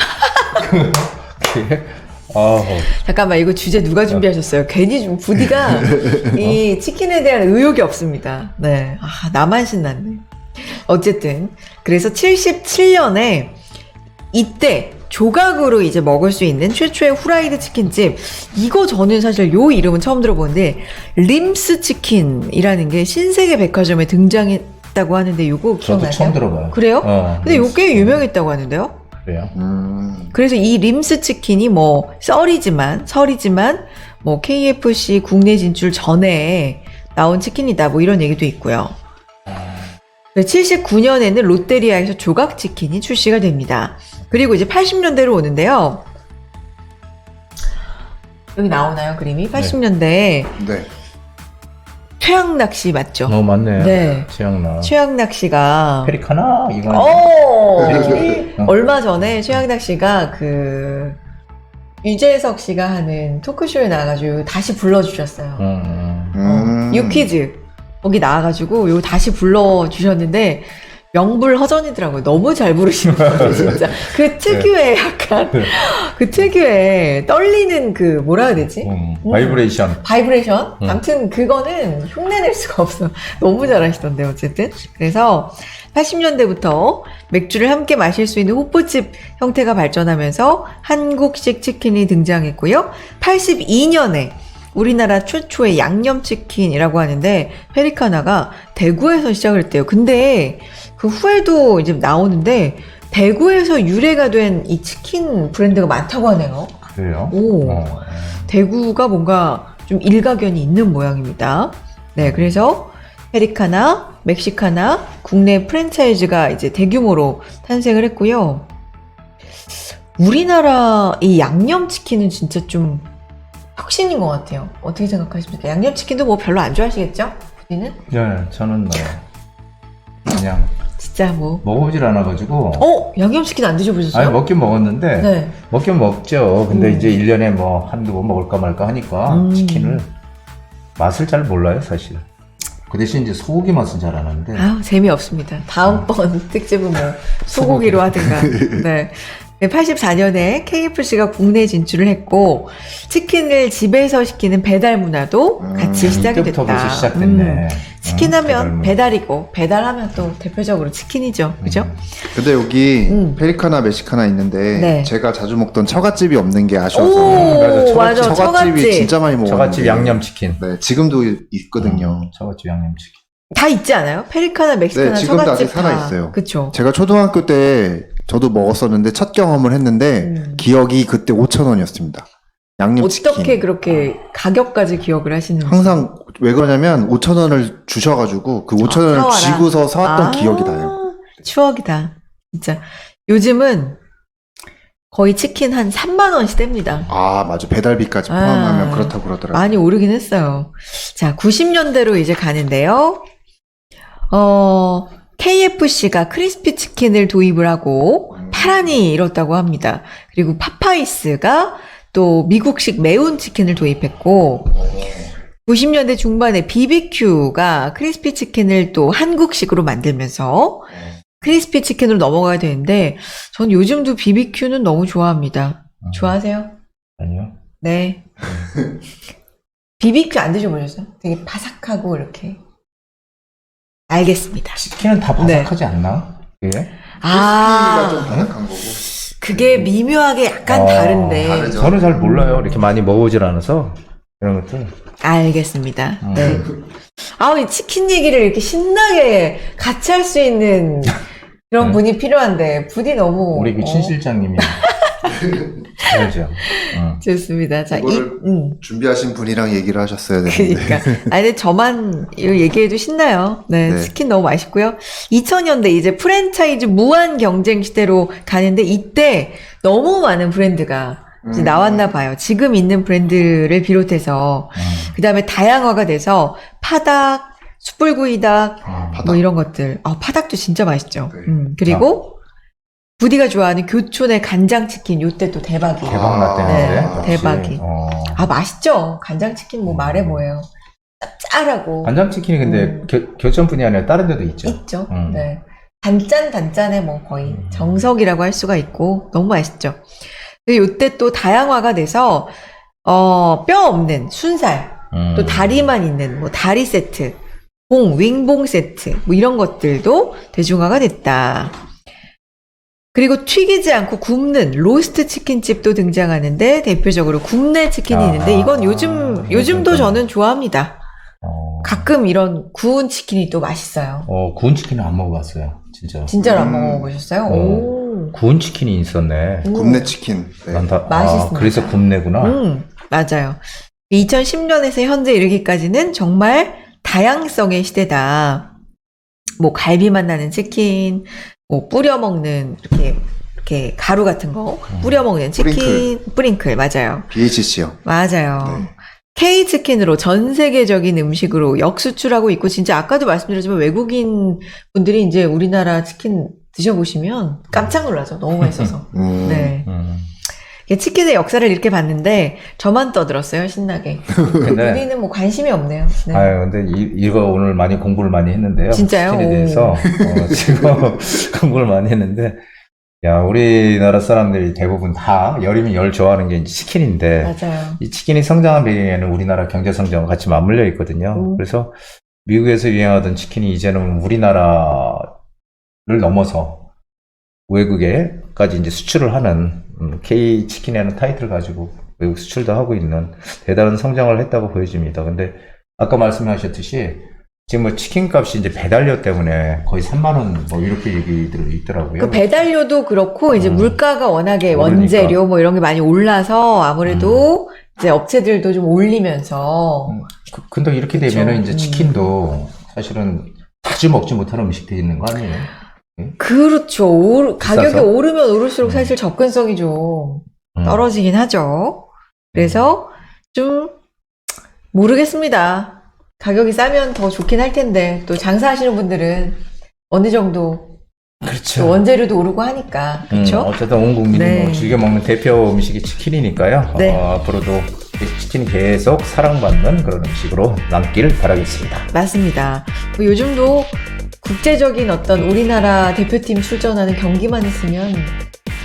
잠깐만 이거 주제 누가 준비하셨어요? 괜히 좀 부디가 이 치킨에 대한 의욕이 없습니다. 네, 나만 신났네. 어쨌든 그래서 77년에 이때 조각으로 이제 먹을 수 있는 최초의 후라이드 치킨집 이거 저는 사실 요 이름은 처음 들어보는데 림스 치킨이라는 게 신세계 백화점에 등장했다고 하는데 요거 기억나세요? 저도 처음 들어봐요. 그래요? 근데 요 꽤 유명했다고 하는데요? 그래요? 그래서 이 림스 치킨이 뭐 설이지만 뭐 KFC 국내 진출 전에 나온 치킨이다 뭐 이런 얘기도 있고요. 79년에는 롯데리아에서 조각 치킨이 출시가 됩니다. 그리고 이제 80년대로 오는데요. 여기 나오나요 그림이? 80년대에 네. 최양 낚시 맞죠? 맞네. 네. 최양락. 최양 낚시가 페리카나 이거. 얼마 전에 최양락 씨가 그 유재석 씨가 하는 토크쇼에 나와가지고 다시 불러주셨어요. 유퀴즈 거기 나와가지고 요 다시 불러주셨는데 명불허전이더라고요. 너무 잘 부르시는 거예요, 진짜. 그 특유의 약간, 그 특유의 떨리는 그, 뭐라 해야 되지? 바이브레이션. 바이브레이션? 아무튼 그거는 흉내낼 수가 없어. 너무 잘하시던데, 어쨌든. 그래서 80년대부터 맥주를 함께 마실 수 있는 호프집 형태가 발전하면서 한국식 치킨이 등장했고요. 82년에 우리나라 최초의 양념치킨이라고 하는데 페리카나가 대구에서 시작을 했대요. 근데 그 후에도 이제 나오는데 대구에서 유래가 된 이 치킨 브랜드가 많다고 하네요. 그래요? 오, 대구가 뭔가 좀 일가견이 있는 모양입니다. 네, 그래서 페리카나, 멕시카나 국내 프랜차이즈가 이제 대규모로 탄생을 했고요. 우리나라 이 양념치킨은 진짜 좀 혁신인 것 같아요. 어떻게 생각하십니까? 양념치킨도 뭐 별로 안 좋아하시겠죠? 부디는? 네, 저는 뭐 그냥 진짜 뭐. 먹어보질 않아가지고. 양념치킨 안 드셔보셨어요? 아니, 먹긴 먹었는데. 네. 먹긴 먹죠. 근데 이제 1년에 뭐 한두 번 먹을까 말까 하니까 치킨을 맛을 잘 몰라요, 사실. 그 대신 이제 소고기 맛은 잘 아는데. 아우, 재미없습니다. 다음번 특집은 뭐 소고기로 하든가. 네. 84년에 KFC가 국내 진출을 했고 치킨을 집에서 시키는 배달 문화도 같이 시작이 됐다. 이때부터 벌써 시작됐네. 치킨 하면 배달문. 배달이고 배달하면 또 대표적으로 치킨이죠. 그죠? 근데 여기 페리카나 멕시카나 있는데 네. 제가 자주 먹던 처갓집이 없는 게 아쉬워서 오, 맞아. 맞아. 처갓집이 진짜 많이 먹었는데 저같이 양념치킨. 네, 지금도 있거든요. 저같이 양념치킨. 다 있지 않아요? 페리카나, 멕시카나, 네, 지금도 처갓집 아직 살아있어요. 그쵸? 제가 초등학교 때 저도 먹었었는데 첫 경험을 했는데 기억이 그때 5,000원이었습니다. 양념치킨. 어떻게 그렇게 가격까지 기억을 하시는지. 항상 왜 그러냐면 5,000원을 주셔가지고 그 5,000원을 사와라. 쥐고서 사왔던 기억이 나요. 추억이다. 진짜. 요즘은 거의 치킨 한 3만 원씩 뗍니다. 아, 맞아. 배달비까지 포함하면 그렇다고 그러더라고요. 많이 오르긴 했어요. 자, 90년대로 이제 가는데요. KFC가 크리스피 치킨을 도입을 하고 파란이 일었다고 합니다. 그리고 파파이스가 또 미국식 매운 치킨을 도입했고 90년대 중반에 BBQ가 크리스피 치킨을 또 한국식으로 만들면서 크리스피 치킨으로 넘어가야 되는데 전 요즘도 BBQ는 너무 좋아합니다. 좋아하세요? 아니요. 네. BBQ 안 드셔보셨어요? 되게 바삭하고 이렇게. 알겠습니다. 치킨은 다 바삭하지 않나? 그게? 크리스피가 좀 바삭한 거고. 그게 미묘하게 약간 다른데. 다르죠. 저는 잘 몰라요. 이렇게 많이 먹어보질 않아서. 이런 것들. 알겠습니다. 네. 이 치킨 얘기를 이렇게 신나게 같이 할 수 있는 그런 네. 분이 필요한데, 부디 너무. 우리 그 친 실장님이. 그렇죠. 좋습니다. 자, 이거를 준비하신 분이랑 얘기를 하셨어야 되는데. 그러니까. 근데 저만 이거 얘기해도 신나요. 네, 네. 치킨 너무 맛있고요. 2000년대 이제 프랜차이즈 무한 경쟁 시대로 가는데 이때 너무 많은 브랜드가 이제 나왔나 봐요. 지금 있는 브랜드를 비롯해서. 그 다음에 다양화가 돼서 파닭, 숯불구이닭, 파닭. 뭐 이런 것들. 파닭도 진짜 맛있죠. 네. 그리고 부디가 좋아하는 교촌의 간장치킨, 요때 또 대박이에요. 대박 났다는데. 네, 역시. 대박이. 맛있죠? 간장치킨 뭐 말해 뭐예요. 짭짤하고. 간장치킨이 근데 교촌뿐이 아니라 다른 데도 있죠. 있죠. 네. 단짠에 뭐 거의 정석이라고 할 수가 있고, 너무 맛있죠. 그리고 요때 또 다양화가 돼서, 뼈 없는 순살, 또 다리만 있는 뭐 다리 세트, 윙봉 세트, 뭐 이런 것들도 대중화가 됐다. 그리고 튀기지 않고 굽는 로스트 치킨집도 등장하는데 대표적으로 굽네 치킨이 있는데 이건 요즘도 저는 좋아합니다. 가끔 이런 구운 치킨이 또 맛있어요. 구운 치킨은 안 먹어봤어요. 진짜. 진짜로 안 먹어보셨어요? 오. 구운 치킨이 있었네. 굽네 치킨. 네. 난 다, 맛있습니다. 그래서 굽네구나. 맞아요. 2010년에서 현재 이르기까지는 정말 다양성의 시대다. 뭐 갈비맛 나는 치킨, 뭐 뿌려 먹는 이렇게 가루 같은 거 뿌려 먹는 치킨, 뿌링클 맞아요. BHC요. 맞아요. 네. K치킨으로 전 세계적인 음식으로 역수출하고 있고 진짜 아까도 말씀드렸지만 외국인 분들이 이제 우리나라 치킨 드셔보시면 깜짝 놀라죠. 너무 맛있어서. 네. 치킨의 역사를 이렇게 봤는데 저만 떠들었어요, 신나게. 근데 우리는 뭐 관심이 없네요. 네. 아유, 근데 이거 오늘 많이 공부를 많이 했는데요. 진짜요? 치킨에 대해서 지금 공부를 많이 했는데, 야, 우리나라 사람들이 대부분 다 열이면 열 좋아하는 게 이제 치킨인데, 맞아요. 이 치킨이 성장한 배경에는 우리나라 경제 성장과 같이 맞물려 있거든요. 그래서 미국에서 유행하던 치킨이 이제는 우리나라를 넘어서 외국에까지 이제 수출을 하는 K 치킨이라는 타이틀을 가지고 외국 수출도 하고 있는 대단한 성장을 했다고 보여집니다. 근데 아까 말씀하셨듯이 지금 뭐 치킨 값이 이제 배달료 때문에 거의 3만 원 뭐 이렇게 얘기들이 있더라고요. 그 배달료도 그렇고 이제 물가가 워낙에 오르니까. 원재료 뭐 이런 게 많이 올라서 아무래도 이제 업체들도 좀 올리면서 근데 이렇게 그쵸. 되면은 이제 치킨도 사실은 자주 먹지 못하는 음식 돼 있는 거 아니에요? 그렇죠. 가격이 비싸서? 오르면 오를수록 사실 접근성이 좀 떨어지긴 하죠. 그래서 좀 모르겠습니다. 가격이 싸면 더 좋긴 할 텐데 또 장사하시는 분들은 어느 정도 그렇죠. 또 원재료도 오르고 하니까 그렇죠? 어쨌든 온 국민이 네. 뭐 즐겨 먹는 대표 음식이 치킨이니까요. 네. 앞으로도 치킨이 계속 사랑받는 그런 음식으로 남기를 바라겠습니다. 맞습니다. 뭐 요즘도 국제적인 어떤 우리나라 대표팀 출전하는 경기만 있으면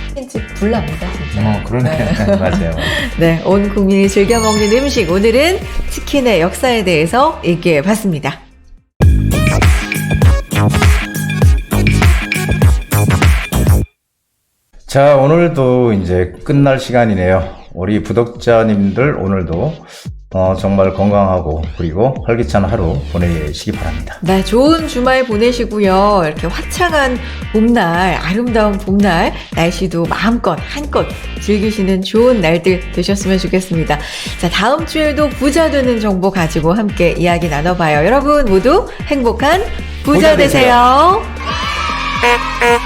치킨집 불납니다, 진짜. 그러네. 맞아요. 네, 온 국민이 즐겨 먹는 음식. 오늘은 치킨의 역사에 대해서 얘기해 봤습니다. 자, 오늘도 이제 끝날 시간이네요. 우리 구독자님들 오늘도 정말 건강하고 그리고 활기찬 하루 보내시기 바랍니다. 네, 좋은 주말 보내시고요. 이렇게 화창한 봄날, 아름다운 봄날, 날씨도 마음껏 한껏 즐기시는 좋은 날들 되셨으면 좋겠습니다. 자, 다음 주에도 부자 되는 정보 가지고 함께 이야기 나눠봐요. 여러분 모두 행복한 부자 부자 되세요. 되세요.